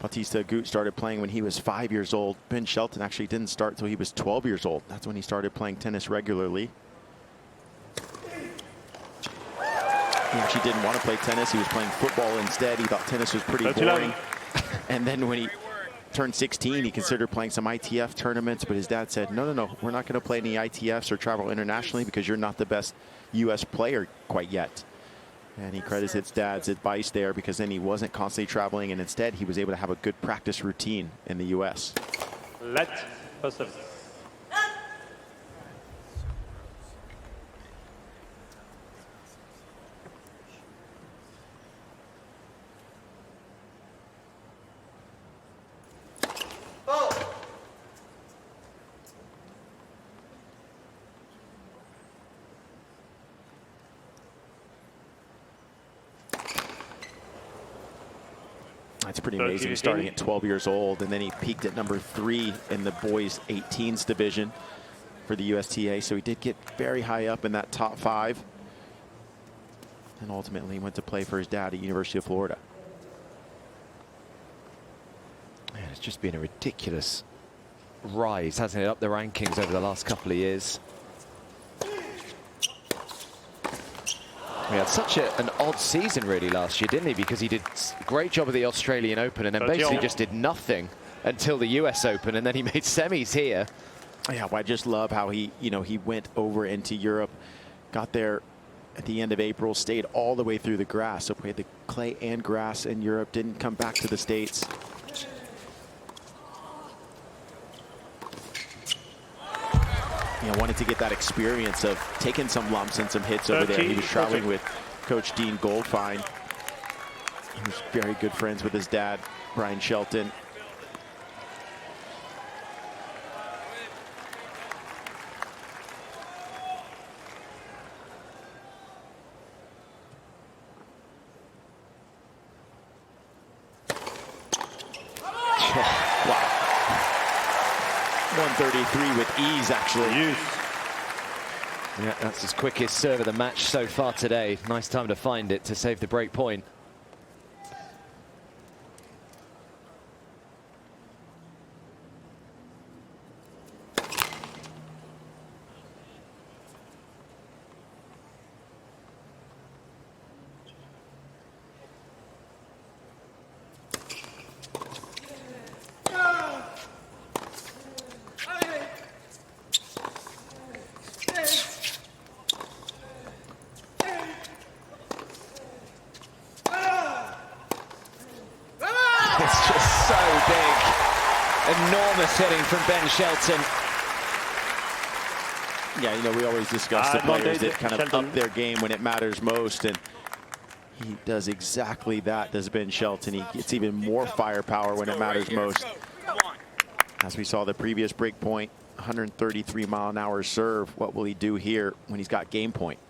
Bautista Agut started playing when he was 5 years old. Ben Shelton actually didn't start until he was 12 years old. That's when he started playing tennis regularly. He actually didn't want to play tennis. He was playing football instead. He thought tennis was pretty boring. And then when he turned 16, he considered playing some ITF tournaments, but his dad said, no, we're not going to play any ITFs or travel internationally because you're not the best U.S. player quite yet. And he credits his dad's advice there, because then he wasn't constantly traveling, and instead he was able to have a good practice routine in the U.S. Let first serve. It's pretty amazing, starting at 12 years old, and then he peaked at number 3 in the boys 18s division for the USTA. So he did get very high up in that top 5, and ultimately went to play for his dad at University of Florida. Man, it's just been a ridiculous rise, hasn't it, up the rankings over the last couple of years. He had such an odd season really last year, didn't he? Because he did a great job at the Australian Open and then basically just did nothing until the US Open, and then he made semis here. Yeah, well, I just love how he went over into Europe, got there at the end of April, stayed all the way through the grass. So played the clay and grass in Europe, didn't come back to the States. You know, wanted to get that experience of taking some lumps and some hits over there. He was traveling with Coach Dean Goldfine. He was very good friends with his dad, Ben Shelton. Wow. 133 with ease, actually. Yeah, that's his quickest serve of the match so far today. Nice time to find it to save the break point. hitting from Ben Shelton. Yeah, you know, we always discuss the players that kind of up their game when it matters most, and he does exactly that, does Ben Shelton. He gets even more firepower when it matters most. As we saw the previous break point, 133-mile-an-hour serve. What will he do here when he's got game point?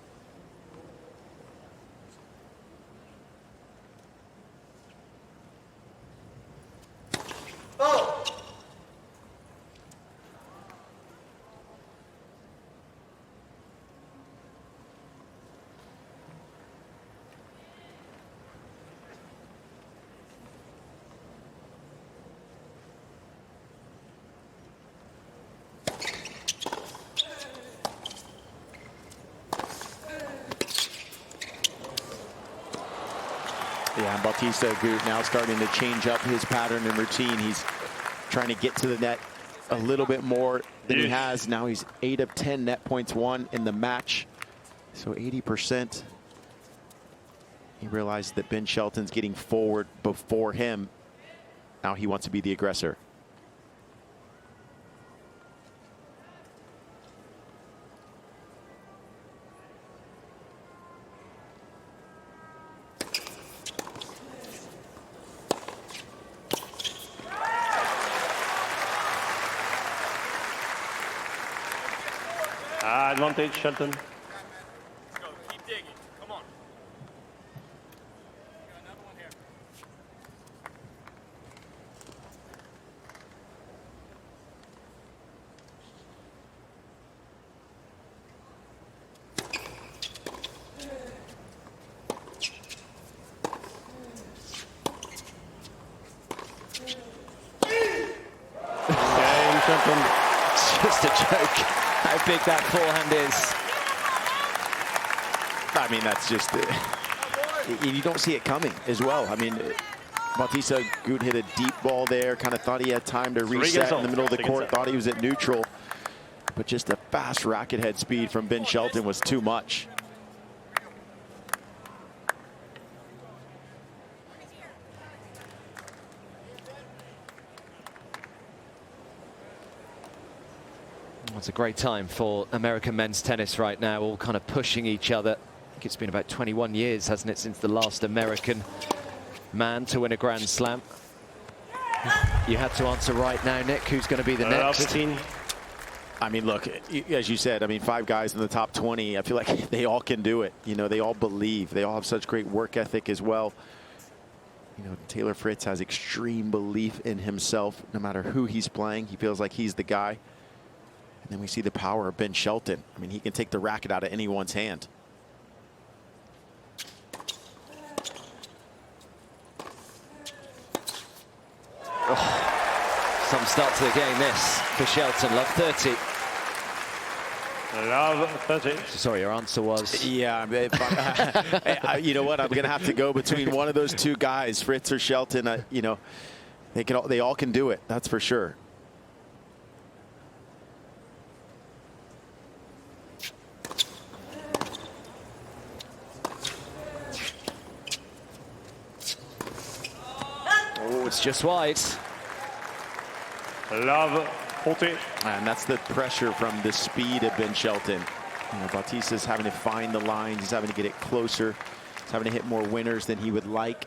Yeah, and Bautista Agut now starting to change up his pattern and routine. He's trying to get to the net a little bit more than he has. Now he's 8 of 10 net points won in the match. So 80%. He realized that Ben Shelton's getting forward before him. Now he wants to be the aggressor. Advantage, Shelton. Let's go. Keep digging. Come on. Got another one here. Game, Shelton. It's just a joke how big that forehand is. I mean, that's just, you don't see it coming as well. I mean, Bautista Agut hit a deep ball there, kind of thought he had time to reset in the middle of the court, thought he was at neutral. But just a fast racket head speed from Ben Shelton was too much. It's a great time for American men's tennis right now, all kind of pushing each other. I think it's been about 21 years, hasn't it, since the last American man to win a Grand Slam. You had to answer right now, Nick, who's going to be the next? I mean, look, as you said, I mean, 5 guys in the top 20, I feel like they all can do it. You know, they all believe. They all have such great work ethic as well. You know, Taylor Fritz has extreme belief in himself. No matter who he's playing, he feels like he's the guy. And then we see the power of Ben Shelton. I mean, he can take the racket out of anyone's hand. Oh, some start to the game, this, for Shelton. Love 30. Love 30. Sorry, your answer was? Yeah, you know what? I'm going to have to go between one of those two guys, Fritz or Shelton. You know, they all can do it. That's for sure. Oh, it's just wide. Love 40. And that's the pressure from the speed of Ben Shelton. You know, Bautista's having to find the lines. He's having to get it closer. He's having to hit more winners than he would like.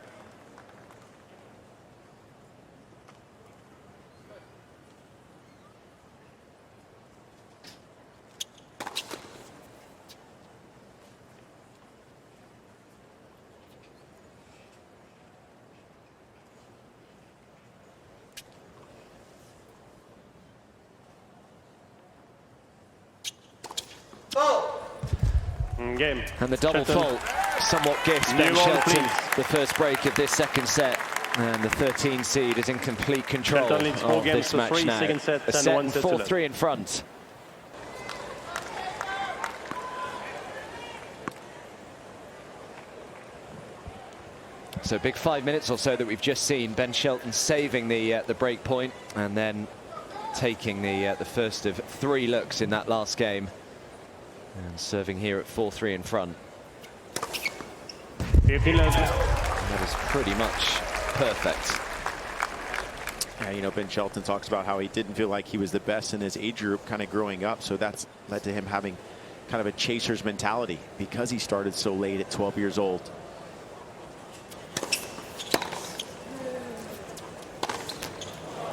Game. And the double fault somewhat gifts Ben Shelton the first break of this second set. And the 13 seed is in complete control of this match now. A set 4-3 in front. So big 5 minutes or so that we've just seen. Ben Shelton saving the break point and then taking the first of 3 looks in that last game. And serving here at 4-3 in front. That is pretty much perfect. Yeah, you know, Ben Shelton talks about how he didn't feel like he was the best in his age group kind of growing up. So that's led to him having kind of a chaser's mentality because he started so late at 12 years old.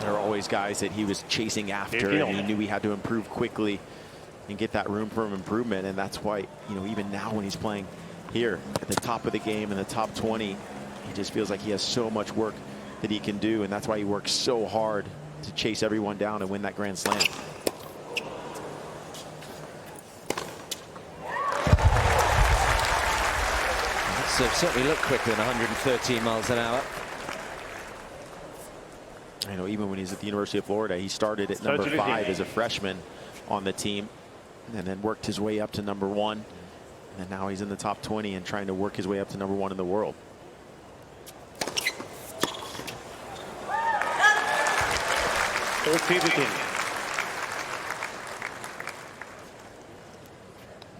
There are always guys that he was chasing after, and he knew he had to improve quickly and get that room for improvement. And that's why, you know, even now when he's playing here at the top of the game in the top 20, he just feels like he has so much work that he can do, and that's why he works so hard to chase everyone down and win that Grand Slam. That's certainly looked quicker than 113 miles an hour. I know even when he's at the University of Florida, he started at number 5 as a freshman on the team and then worked his way up to number 1. And now he's in the top 20 and trying to work his way up to number 1 in the world.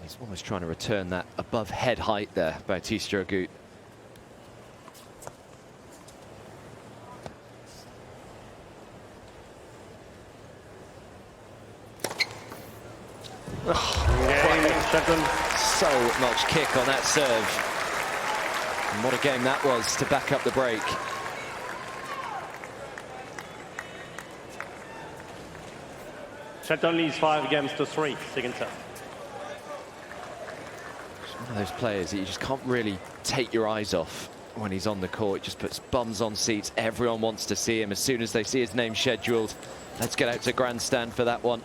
He's almost trying to return that above head height there, Bautista Agut. So much kick on that serve. And what a game that was to back up the break. Shelton leads 5-3, second set. He's one of those players that you just can't really take your eyes off when he's on the court. He just puts bums on seats. Everyone wants to see him. As soon as they see his name scheduled, let's get out to grandstand for that one.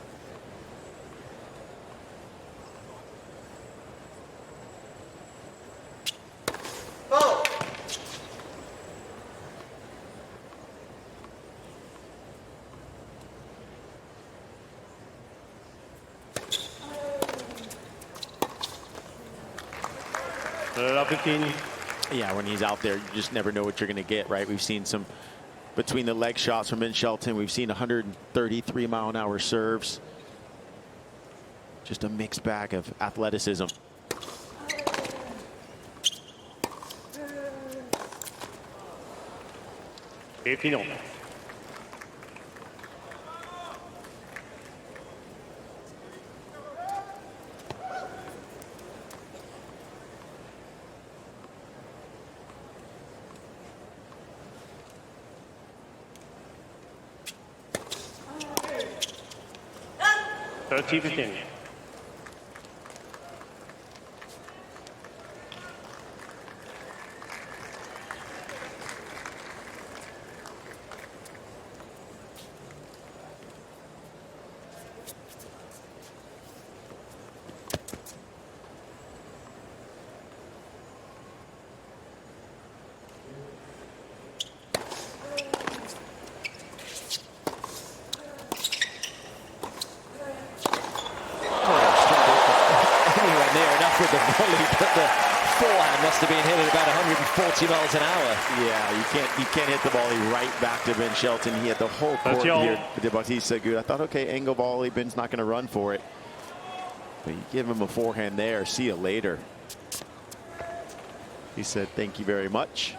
Yeah, when he's out there, you just never know what you're going to get, right? We've seen some between the leg shots from Ben Shelton. We've seen 133-mile-an-hour serves. Just a mixed bag of athleticism. Et final. T15. With the volley, but the forehand must have been hit at about 140 miles an hour. Yeah, you can't hit the volley right back to Ben Shelton. He had the whole court here with Bautista Agut. I thought, okay, angle volley, Ben's not going to run for it. But you give him a forehand there, see you later. He said, thank you very much.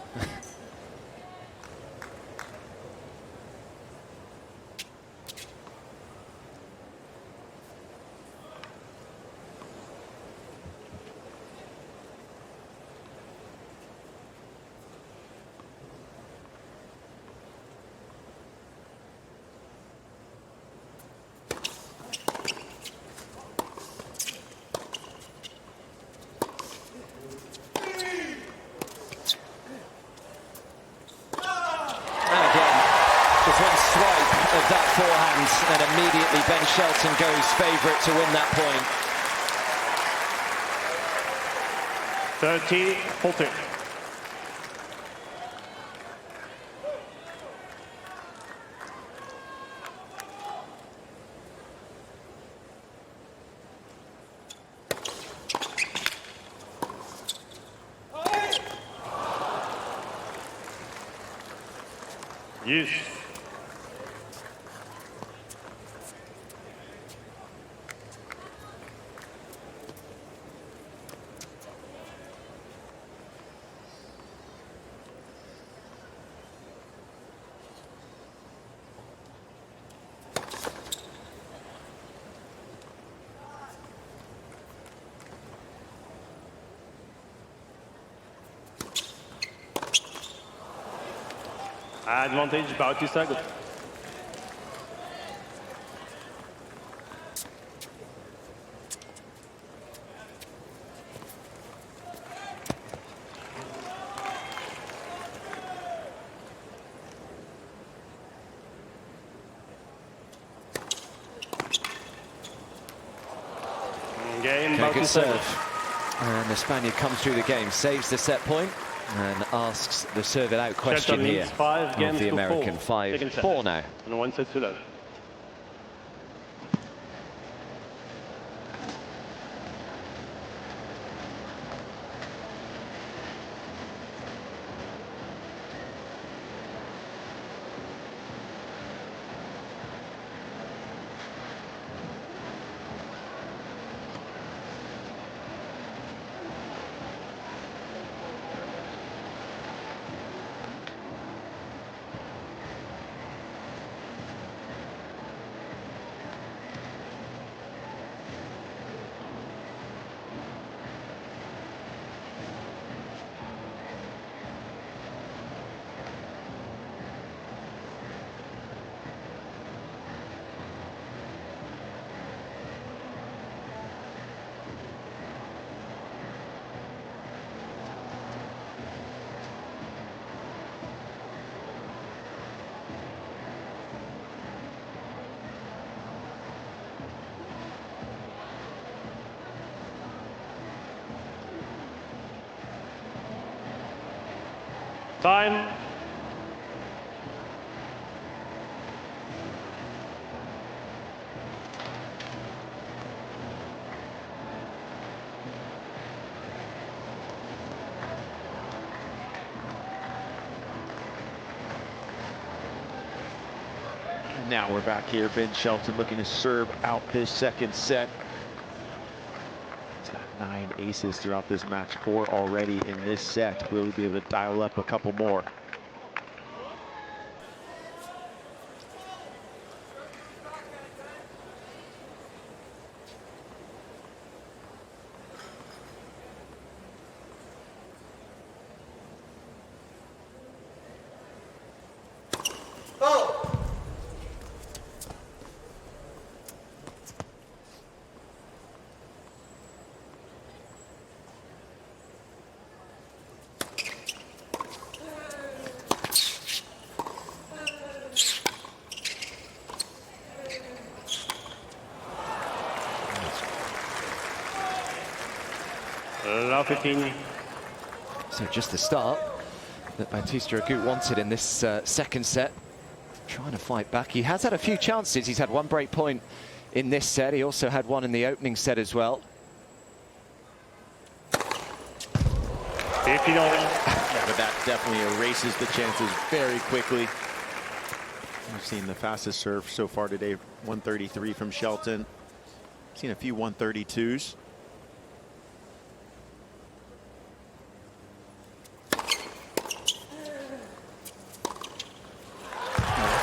That forehand, and immediately Ben Shelton goes favourite to win that point. 30-40. Yes. Advantage Bautista Agut. Game Okay, good Bautista serve. Agut. And the Spaniard comes through the game, saves the set point, and asks the serve it out question Shelton here leads 5 of games the to 4. American. Second set. 5-4 now. And 1 set to love. Time. And now we're back here. Ben Shelton looking to serve out this second set. He's got 9 aces throughout this match, 4 already in this set. Will he be able to dial up a couple more? Love 15. So just the start that Bautista Agut wanted in this second set. Trying to fight back. He has had a few chances. He's had 1 break point in this set. He also had 1 in the opening set as well. 50 dollars. Yeah, but that definitely erases the chances very quickly. We've seen the fastest serve so far today, 133 from Shelton. Seen a few 132s.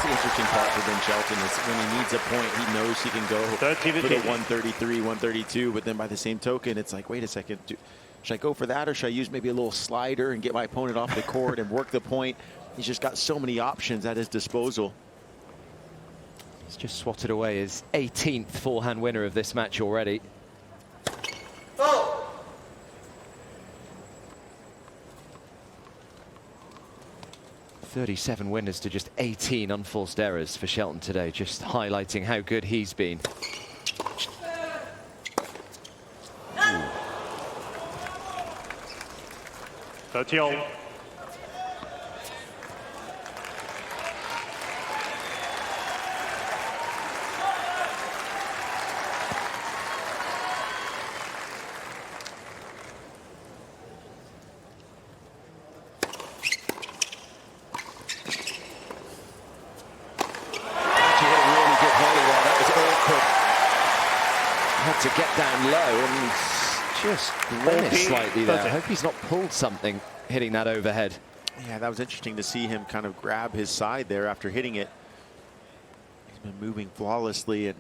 Interesting part for Ben Shelton is when he needs a point, he knows he can go for the 133, 132, but then by the same token, it's like, wait a second, should I go for that, or should I use maybe a little slider and get my opponent off the court and work the point? He's just got so many options at his disposal. He's just swatted away his 18th forehand winner of this match already. 37 winners to just 18 unforced errors for Shelton today, just highlighting how good he's been. Ooh. 30. To get down low and just grimaced slightly there. I hope he's not pulled something hitting that overhead. Yeah, that was interesting to see him kind of grab his side there after hitting it. He's been moving flawlessly, and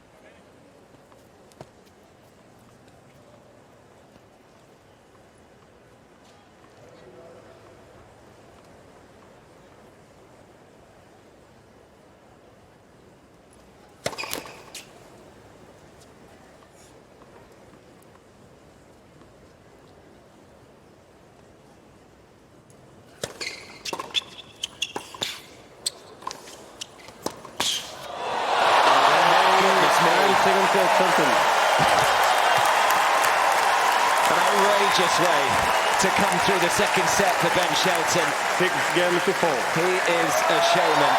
An outrageous way to come through the second set for Ben Shelton. 6-4. He is a showman.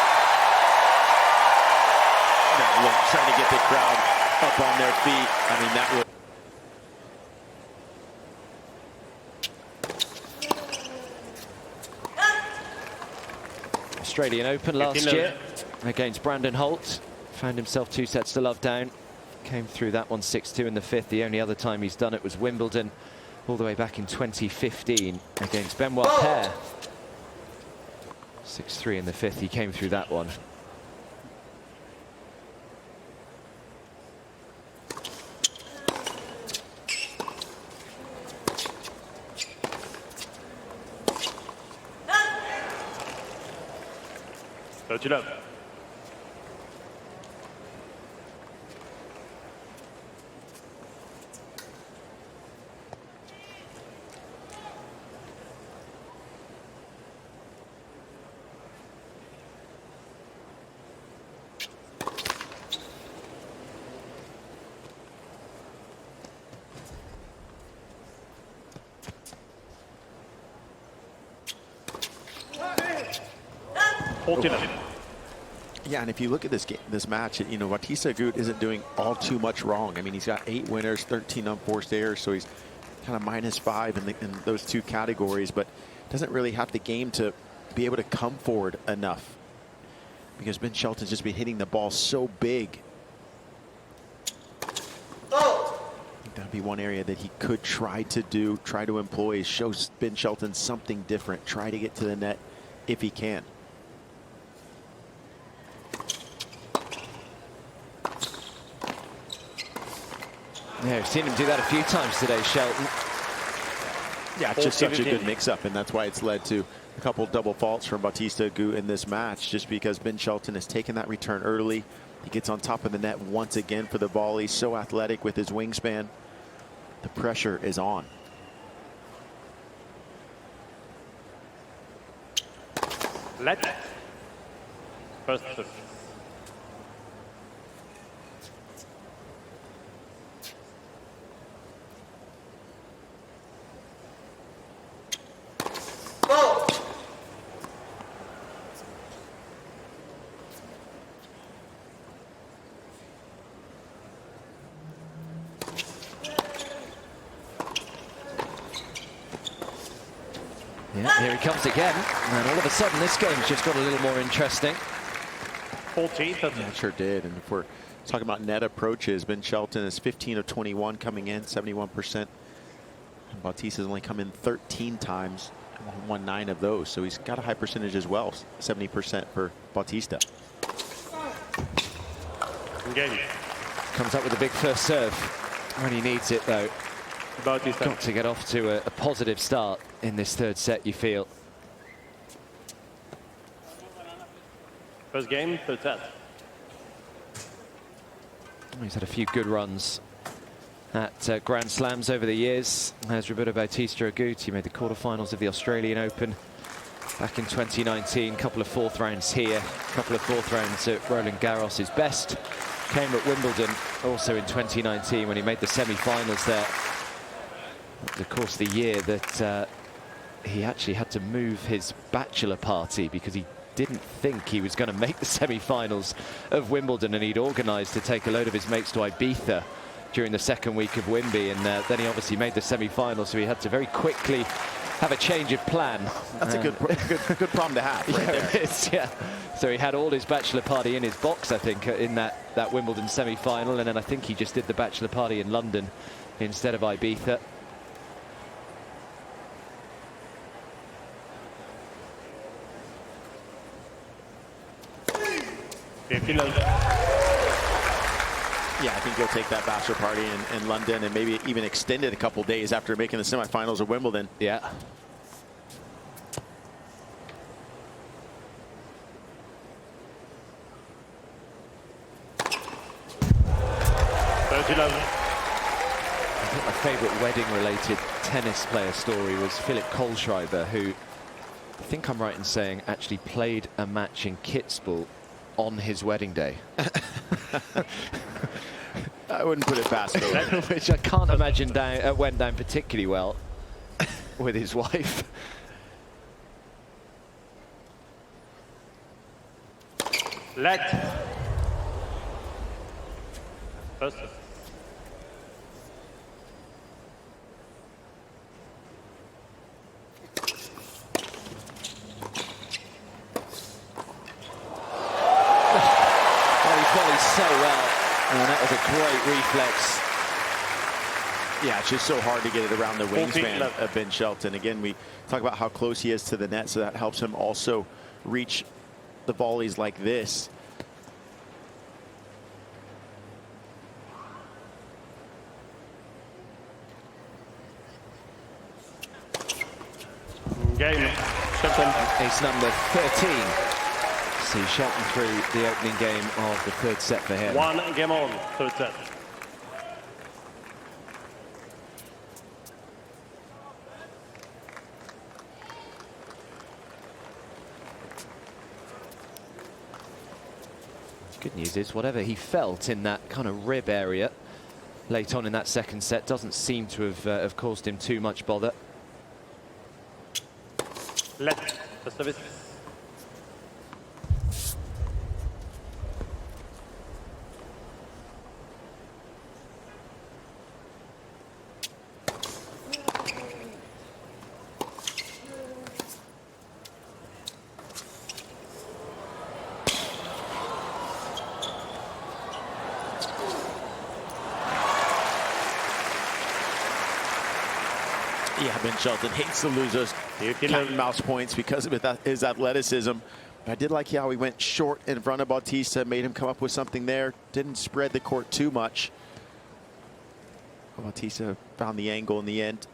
Now, look, trying to get the crowd up on their feet. I mean, that would. Australian Open last year against Brandon Holt. Found himself 2 sets to love down. Came through that one 6-2 in the 5th. The only other time he's done it was Wimbledon, all the way back in 2015 against Benoit Paire. 6-3 in the 5th. He came through that one. Touch it up. Yeah, and if you look at this game, this match, you know, Bautista Agut isn't doing all too much wrong. I mean, he's got 8 winners, 13 unforced errors, so he's kind of -5 in those 2 categories, but doesn't really have the game to be able to come forward enough because Ben Shelton's just been hitting the ball so big. I think that'd be one area that he could try to employ, is show Ben Shelton something different, try to get to the net if he can. Yeah, we've seen him do that a few times today, Shelton. Yeah, it's just such a good mix-up, and that's why it's led to a couple double faults from Bautista Agut in this match, just because Ben Shelton has taken that return early. He gets on top of the net once again for the volley. So athletic with his wingspan. The pressure is on. Let. First serve. Yeah, here he comes again, and all of a sudden this game's just got a little more interesting. 14th. Yeah, it sure did. And if we're talking about net approaches, Ben Shelton is 15 of 21 coming in, 71%. And Bautista's only come in 13 times, won 9 of those. So he's got a high percentage as well, 70% for Bautista. Engage. Comes up with a big first serve when he needs it, though. Bautista. Got to get off to a positive start in this 3rd set, you feel. First game, 3rd set. He's had a few good runs at Grand Slams over the years. There's Roberto Bautista Agut. He made the quarterfinals of the Australian Open back in 2019. Couple of 4th rounds here, couple of 4th rounds at Roland Garros. Best came at Wimbledon also in 2019 when he made the semi-finals there. Of course, the year that he actually had to move his bachelor party because he didn't think he was going to make the semi-finals of Wimbledon, and he'd organised to take a load of his mates to Ibiza during the 2nd week of Wimby, and then he obviously made the semi-finals, so he had to very quickly have a change of plan. That's a good problem to have right there. It is, yeah. So he had all his bachelor party in his box, I think, in that Wimbledon semi-final, and then I think he just did the bachelor party in London instead of Ibiza. Yeah, I think he'll take that bachelor party in London and maybe even extend it a couple days after making the semifinals of Wimbledon. Yeah. I think my favourite wedding-related tennis player story was Philip Kohlschreiber, who, I think I'm right in saying, actually played a match in Kitzbühel on his wedding day. I wouldn't put it past him. Which I can't imagine went down particularly well with his wife. Let. First. So well, and that was a great reflex. Yeah, it's just so hard to get it around the wingspan of Ben Shelton. Again, we talk about how close he is to the net, so that helps him also reach the volleys like this. Game. Shelton. Ace number 13. See Shelton through the opening game of the third set for him. 1 game on, third set. Good news is whatever he felt in that kind of rib area late on in that second set doesn't seem to have caused him too much bother. Let. The service. Yeah, Ben Shelton hates to lose those cat and mouse points because of his athleticism. But I did like how he went short in front of Bautista, made him come up with something there. Didn't spread the court too much. Bautista found the angle in the end.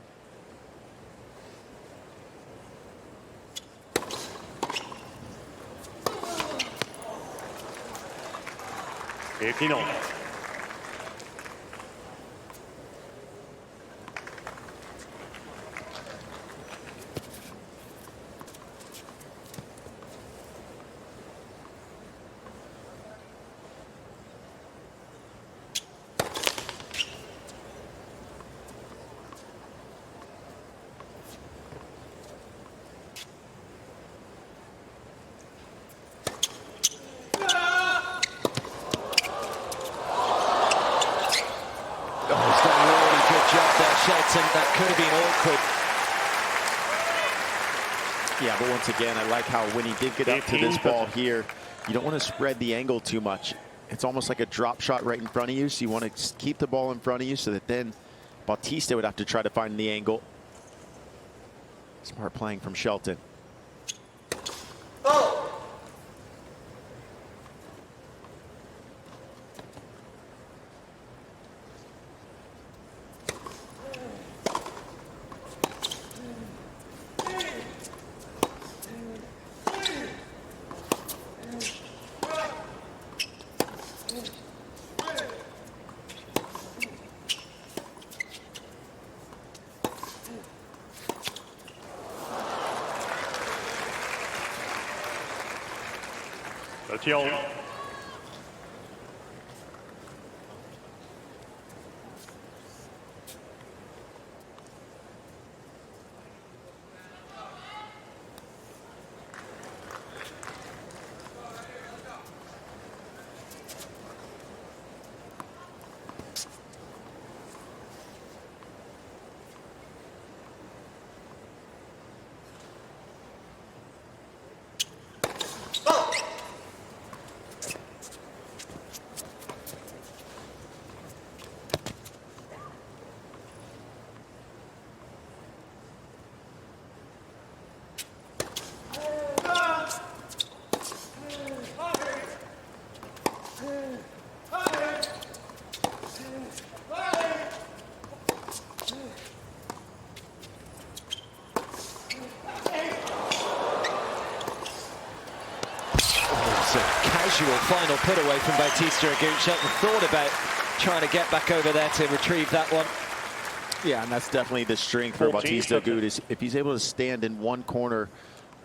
Shelton, that could have been awkward. Yeah, but once again, I like how when he did get up to this ball here, you don't want to spread the angle too much. It's almost like a drop shot right in front of you, so you want to keep the ball in front of you so that then Bautista would have to try to find the angle. Smart playing from Shelton. Final put away from Bautista Agut. Shelton thought about trying to get back over there to retrieve that one. Yeah, and that's definitely the strength for Bautista Agut, is if he's able to stand in one corner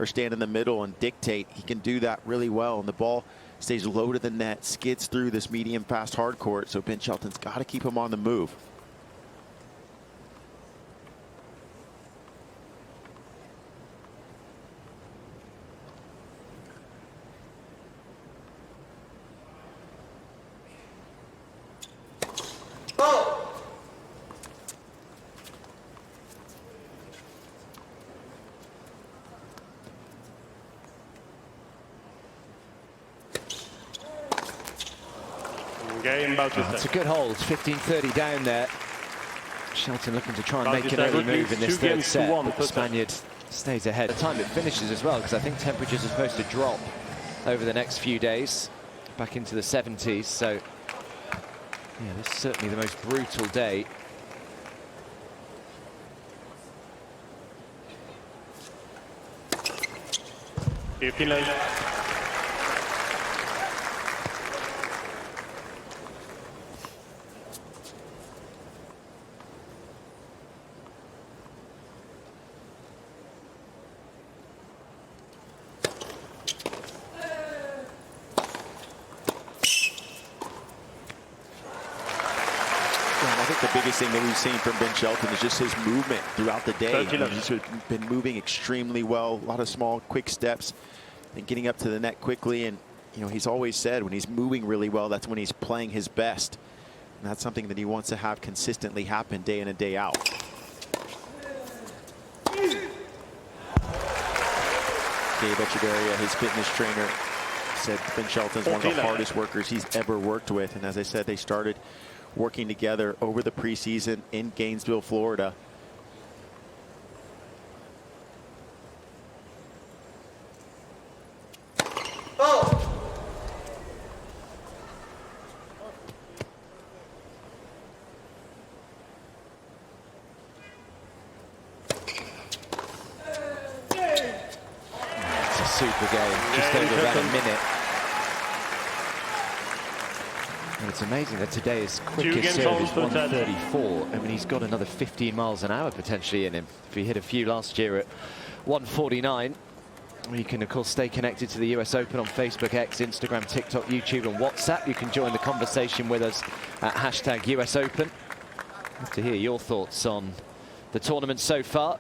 or stand in the middle and dictate, he can do that really well. And the ball stays low to the net, skids through this medium fast hard court. So Ben Shelton's got to keep him on the move. It's a good hold, 15-30 down there. Shelton looking to try and make an early move in this third set, but the Spaniard stays ahead. The time it finishes as well, because I think temperatures are supposed to drop over the next few days, back into the 70s. So, yeah, this is certainly the most brutal day. The biggest thing that we've seen from Ben Shelton is just his movement throughout the day. He's been moving extremely well, a lot of small, quick steps, and getting up to the net quickly. And he's always said when he's moving really well, that's when he's playing his best. And that's something that he wants to have consistently happen day in and day out. Gabe Echeverria, his fitness trainer, said Ben Shelton's one of the hardest workers he's ever worked with. And as I said, they started working together over the preseason in Gainesville, Florida. It's a super game, just over about a minute. And it's amazing that today's quickest serve is 134. I mean, he's got another 15 miles an hour potentially in him. If he hit a few last year at 149. You can, of course, stay connected to the US Open on Facebook, X, Instagram, TikTok, YouTube, and WhatsApp. You can join the conversation with us at #US Open. I'd love to hear your thoughts on the tournament so far.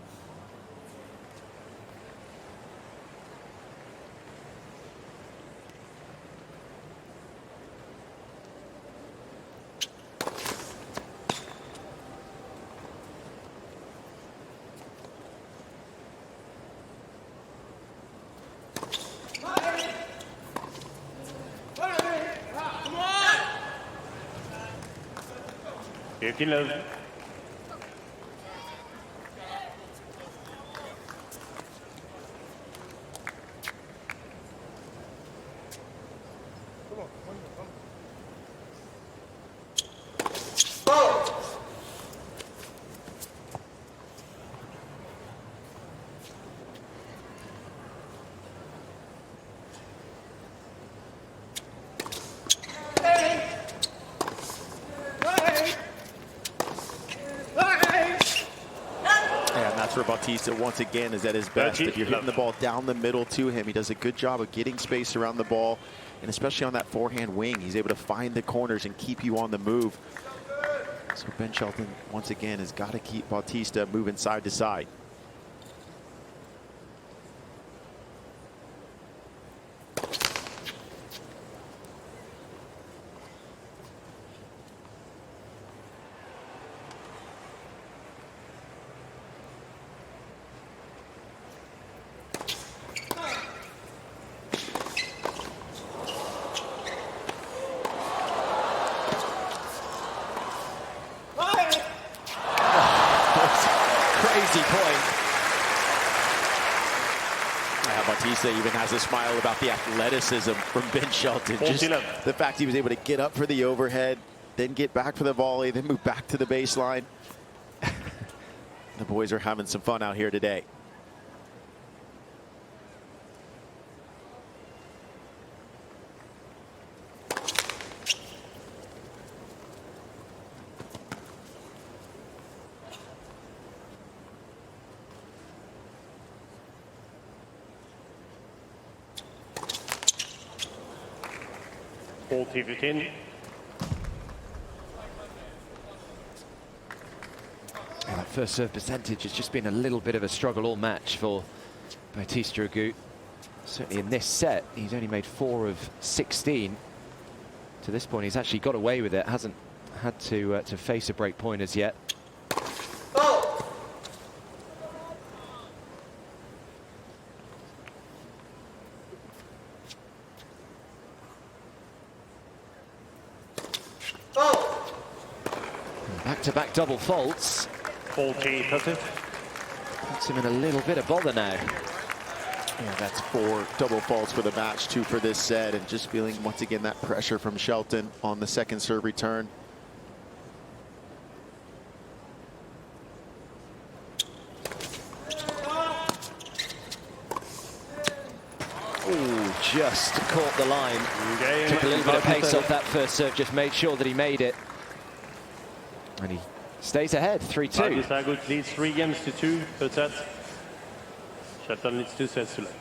For Bautista once again is at his best. If you're hitting the ball down the middle to him, he does a good job of getting space around the ball, and especially on that forehand wing, he's able to find the corners and keep you on the move. So Ben Shelton once again has got to keep Bautista moving side to side. Bautista even has a smile about the athleticism from Ben Shelton. Just the fact he was able to get up for the overhead, then get back for the volley, then move back to the baseline. The boys are having some fun out here today. 40-15. Yeah, that first serve percentage has just been a little bit of a struggle all match for Bautista Agut. Certainly in this set, he's only made 4 of 16. To this point, he's actually got away with it. Hasn't had to face a break point as yet. Back-to-back double faults. 40-30. Puts him in a little bit of bother now. Yeah, that's 4 double faults for the match, 2 for this set, and just feeling once again that pressure from Shelton on the second serve return. Ooh, just caught the line. Took a little bit of pace off that first serve, just made sure that he made it. And he stays ahead, 3-2. Bautista Agut leads 3 games to 2 per set. Shelton leads 2 sets to love.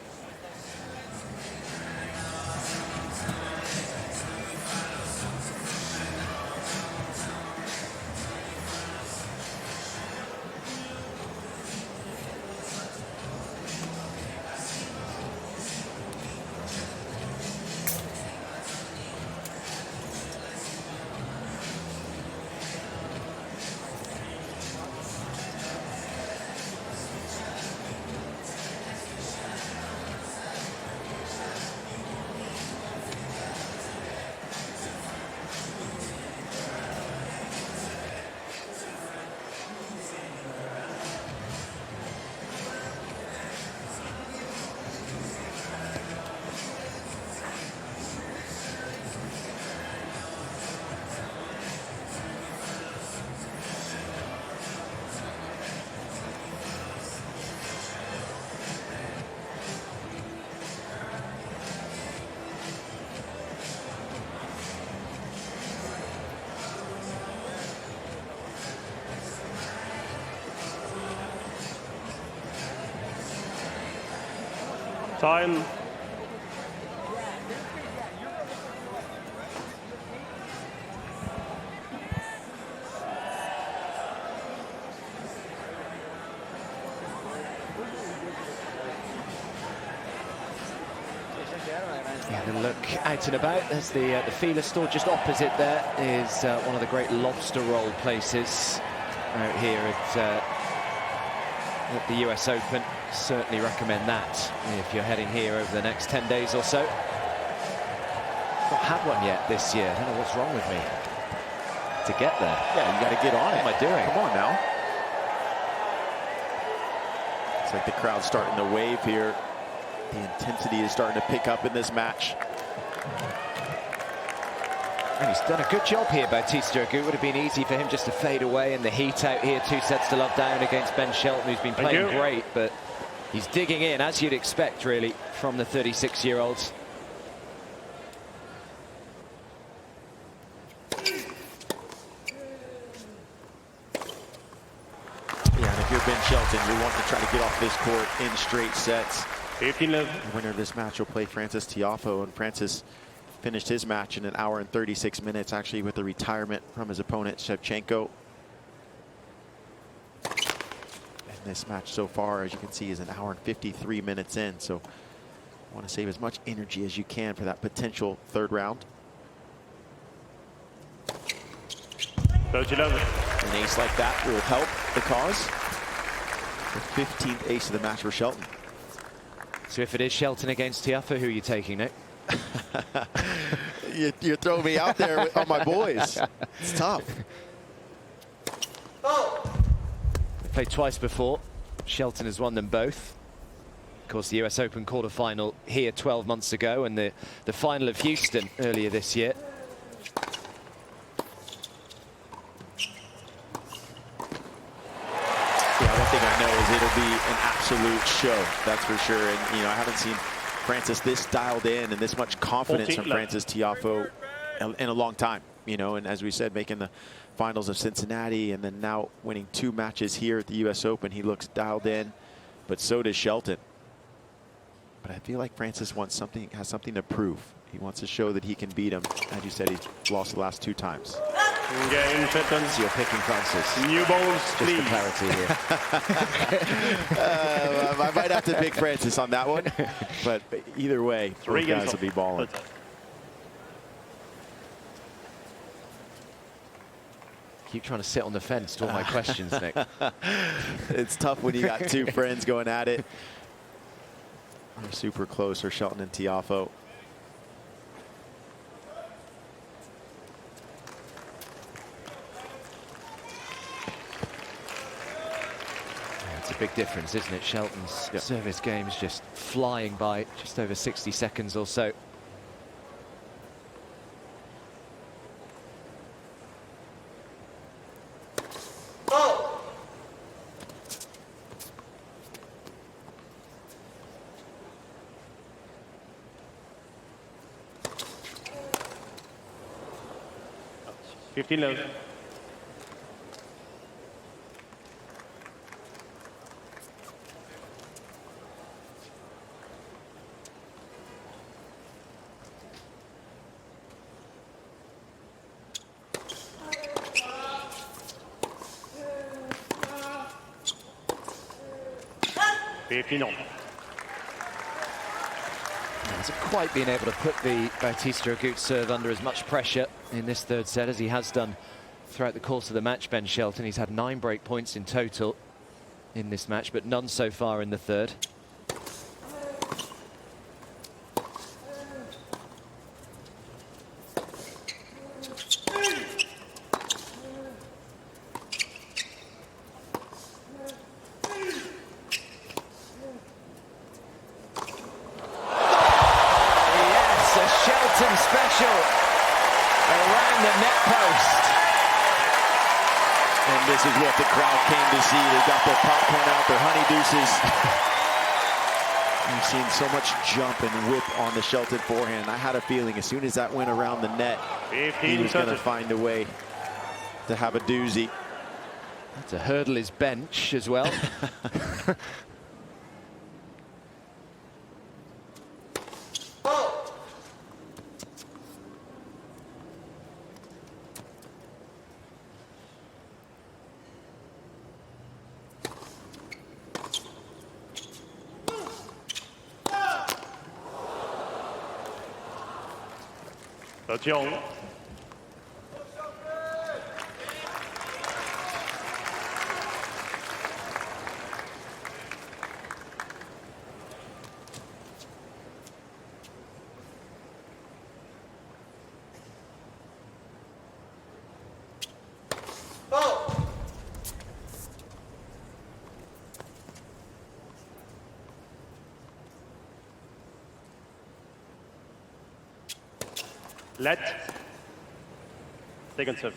Time. Yeah, the look out and about. There's the feeler store just opposite. There is one of the great lobster roll places out here at the US Open. Certainly recommend that if you're heading here over the next 10 days or so. Not had one yet this year. I don't know what's wrong with me to get there. Yeah, you got to get on it. What am I doing? Come on now. It's like the crowd's starting to wave here. The intensity is starting to pick up in this match. And he's done a good job here, Bautista Agut. Would have been easy for him just to fade away in the heat out here. 2 sets to love down against Ben Shelton, who's been playing great, but he's digging in, as you'd expect, really, from the 36-year-olds. Yeah, and if you're Ben Shelton, you want to try to get off this court in straight sets. 15-11. The winner of this match will play Francis Tiafoe, and Francis finished his match in 1 hour and 36 minutes, actually, with a retirement from his opponent, Shevchenko. And this match so far, as you can see, is 1 hour and 53 minutes in, so want to save as much energy as you can for that potential third round. 30-11. An ace like that will help the cause. The 15th ace of the match for Shelton. So if it is Shelton against Tiafoe, who are you taking, Nick? You're throwing me out there on my boys. It's tough. They played twice before. Shelton has won them both. Of course, the US Open quarterfinal here 12 months ago, and the final of Houston earlier this year. Yeah, one thing I know is it'll be an absolute show. That's for sure. And, you know, I haven't seen Francis this dialed in and this much confidence from Francis Tiafoe in a long time, you know, and as we said, making the finals of Cincinnati and then now winning 2 matches here at the US Open. He looks dialed in, but so does Shelton. But I feel like Francis wants something, has something to prove. He wants to show that he can beat him. As you said, he's lost the last 2 times. Game, Shelton. So you're picking Francis. New balls, Just please. for clarity here. I might have to pick Francis on that one. But either way, 3 both guys will be balling. Keep trying to sit on the fence to all my questions, Nick. It's tough when you got 2 friends going at it. They're super close, or Shelton and Tiafoe. It's a big difference, isn't it? Shelton's service game is just flying by, just over 60 seconds or so. Oh. 15 low. Hasn't quite been able to put the Bautista Agut serve under as much pressure in this 3rd set as he has done throughout the course of the match, Ben Shelton. He's had 9 break points in total in this match, but none so far in the 3rd. Special around the net post. And this is what the crowd came to see. They got their popcorn out, their honey deuces. You've seen so much jump and whip on the Shelton forehand. I had a feeling as soon as that went around the net, he was going to find a way to have a doozy. To hurdle his bench as well. Attention. Let. Second serve.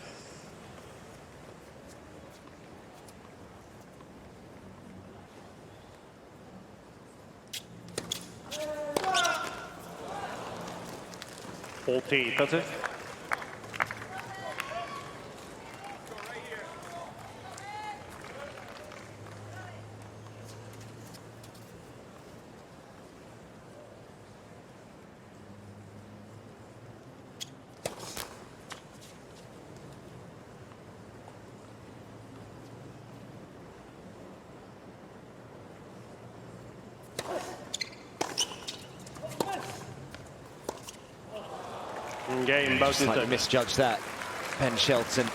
That's it. Game, Slightly misjudged that, Ben Shelton.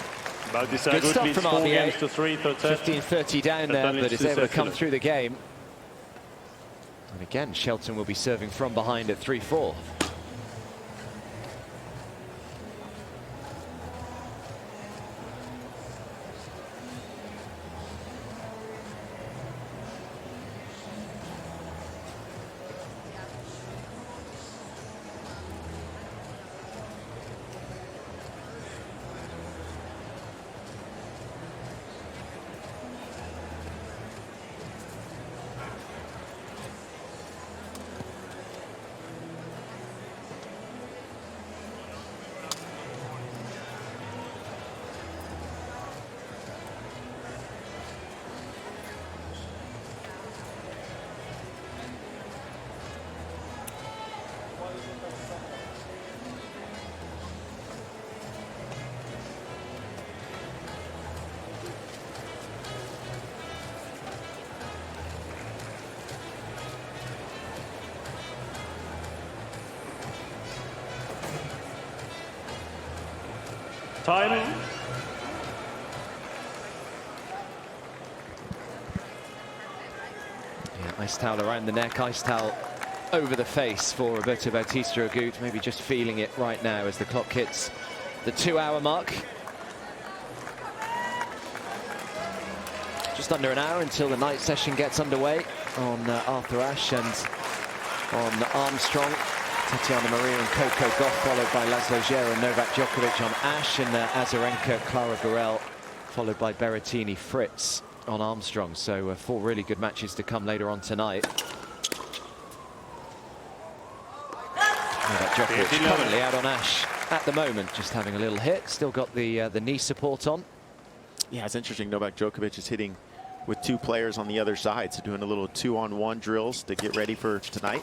Bautista Good Agut stuff leads from 4 RBA. games to 3, 3rd set. 15-30 down there, Shelton but leads is able to 2 come sets. through the game. And again, Shelton will be serving from behind at 3-4. Time. Yeah, ice towel around the neck, ice towel over the face for Roberto Bautista Agut. Maybe just feeling it right now as the clock hits the 2-hour mark. Just under an hour until the night session gets underway on Arthur Ashe and on Armstrong. Tatiana Maria and Coco Gauff, followed by Laszlo Djere and Novak Djokovic on Ashe, and Azarenka, Clara Burel, followed by Berrettini, Fritz on Armstrong. So 4 really good matches to come later on tonight. Novak Djokovic currently out on Ashe at the moment, just having a little hit. Still got the knee support on. Yeah, it's interesting. Novak Djokovic is hitting with 2 players on the other side, so doing a little 2-on-1 drills to get ready for tonight.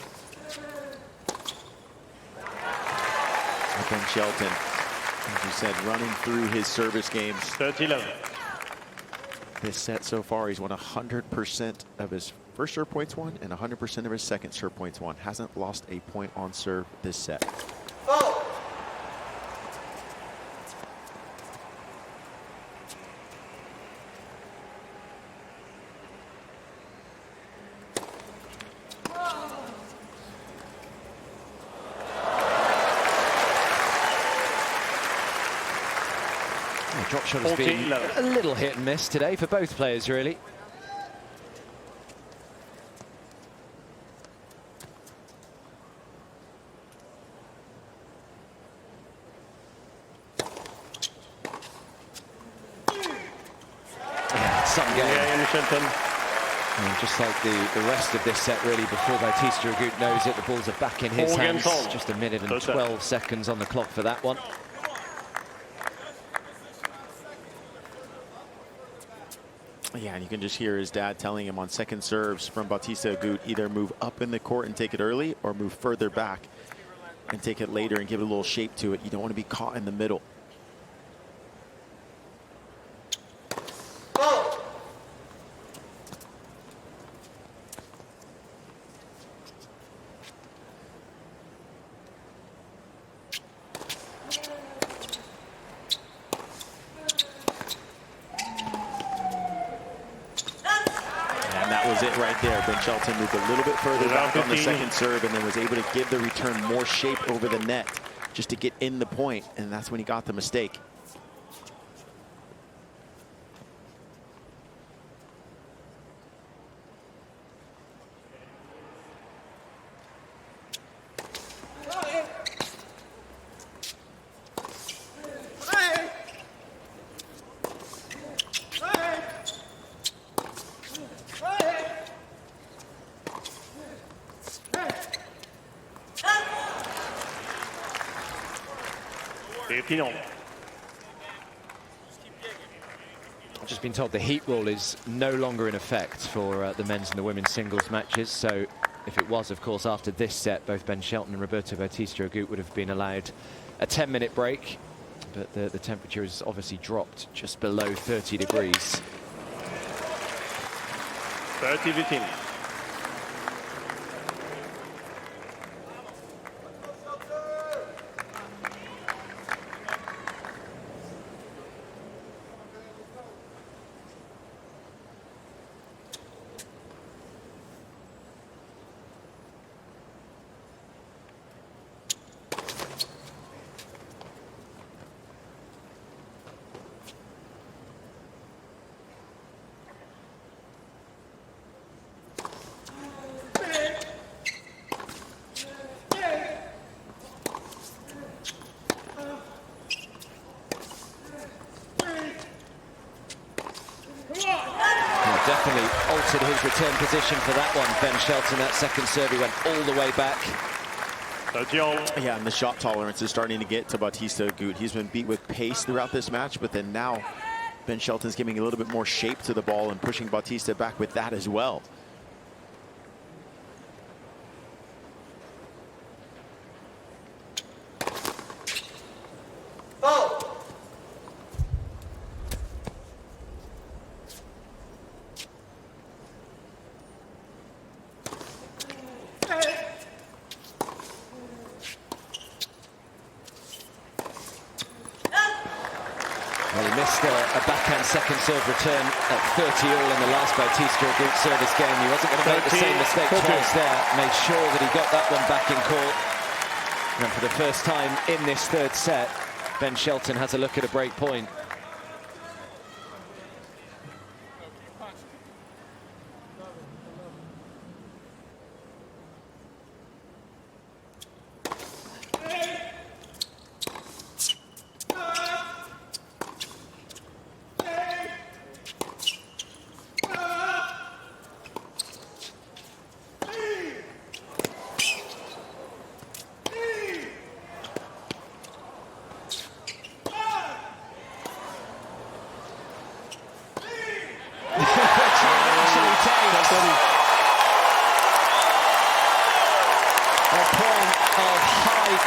Ben Shelton, as you said, running through his service games. 30-11. This set so far, he's won 100% of his first serve points won and 100% of his second serve points won. Hasn't lost a point on serve this set. Oh! Drop shot has been a little hit and miss today for both players, really. Yeah, some game. And just like the rest of this set, really, before Bautista Agut knows it, the balls are back in his hands. Just a minute and 12 seconds on the clock for that one. Yeah, and you can just hear his dad telling him on second serves from Bautista Agut, either move up in the court and take it early or move further back and take it later and give it a little shape to it. You don't want to be caught in the middle. It right there. Ben Shelton moved a little bit further back on the second serve and then was able to give the return more shape over the net just to get in the point, and that's when he got the mistake. I've just been told the heat rule is no longer in effect for the men's and the women's singles matches. So if it was, of course, after this set, both Ben Shelton and Roberto Bautista Agut would have been allowed a 10-minute break. But the temperature has obviously dropped just below 30 degrees. 30-15. Definitely altered his return position for that one. Ben Shelton, that second serve, he went all the way back. Yeah, and the shot tolerance is starting to get to Bautista Agut. He's been beat with pace throughout this match, but then now Ben Shelton's giving a little bit more shape to the ball and pushing Bautista back with that as well. a backhand second serve return at 30 all in the last Bautista Agut service game. He wasn't going to make the same mistake twice there. Made sure that he got that one back in court. And for the first time in this third set, Ben Shelton has a look at a break point.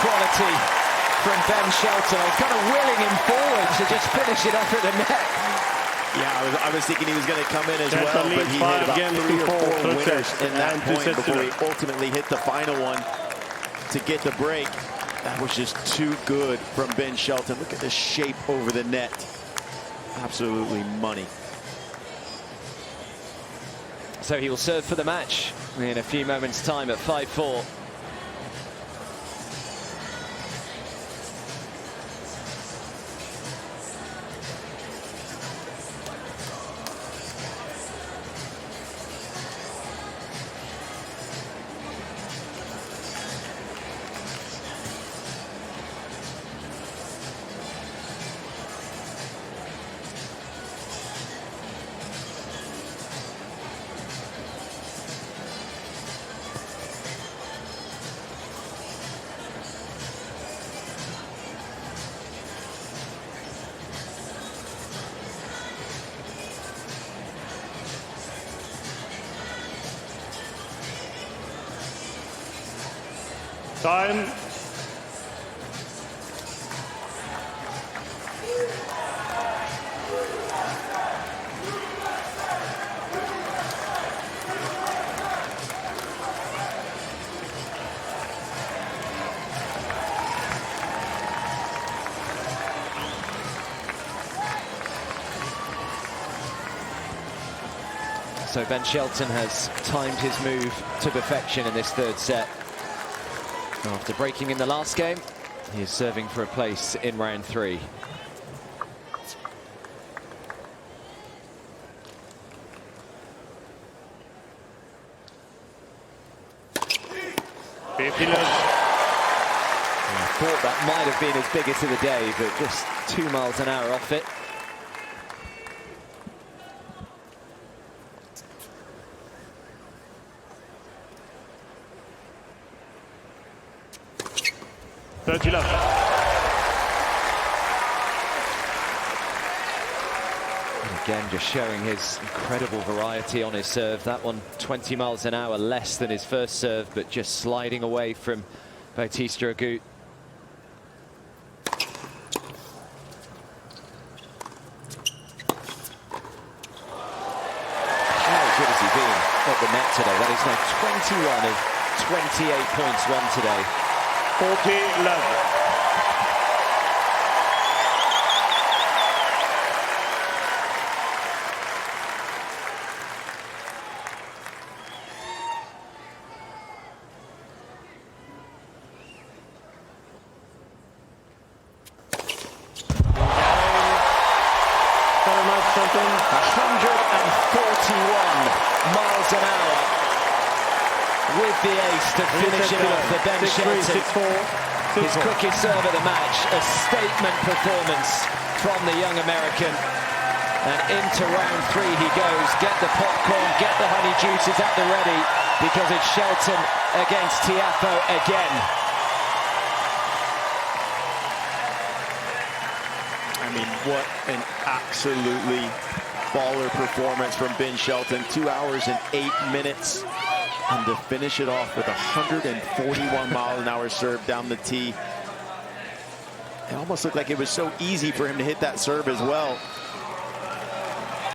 Quality from Ben Shelton. I was kind of willing him forward to just finish it off at the net. Yeah, I was thinking he was going to come in as well, but he hit about 3 or 4 winners in that point before he ultimately hit the final one to get the break. That was just too good from Ben Shelton. Look at the shape over the net. Absolutely money. So he will serve for the match in a few moments' time at 5-4. Time. So Ben Shelton has timed his move to perfection in this third set. After breaking in the last game, he is serving for a place in round 3. I thought that might have been his biggest of the day, but just 2 miles an hour off it. Again, just showing his incredible variety on his serve. That one 20 miles an hour less than his first serve, but just sliding away from Bautista Agut. How good has he been at the net today? That is now 21 of 28 points won today. 40-love. Something 141 miles an hour with the ace to finish it off for Ben Shelton. His quickest serve of the match, a statement performance from the young American. And into round 3 he goes. Get the popcorn, get the honey juices at the ready, because it's Shelton against Tiafoe again. I mean, what an absolutely baller performance from Ben Shelton. 2 hours and 8 minutes. And to finish it off with 141 mile an hour serve down the tee. It almost looked like it was so easy for him to hit that serve as well.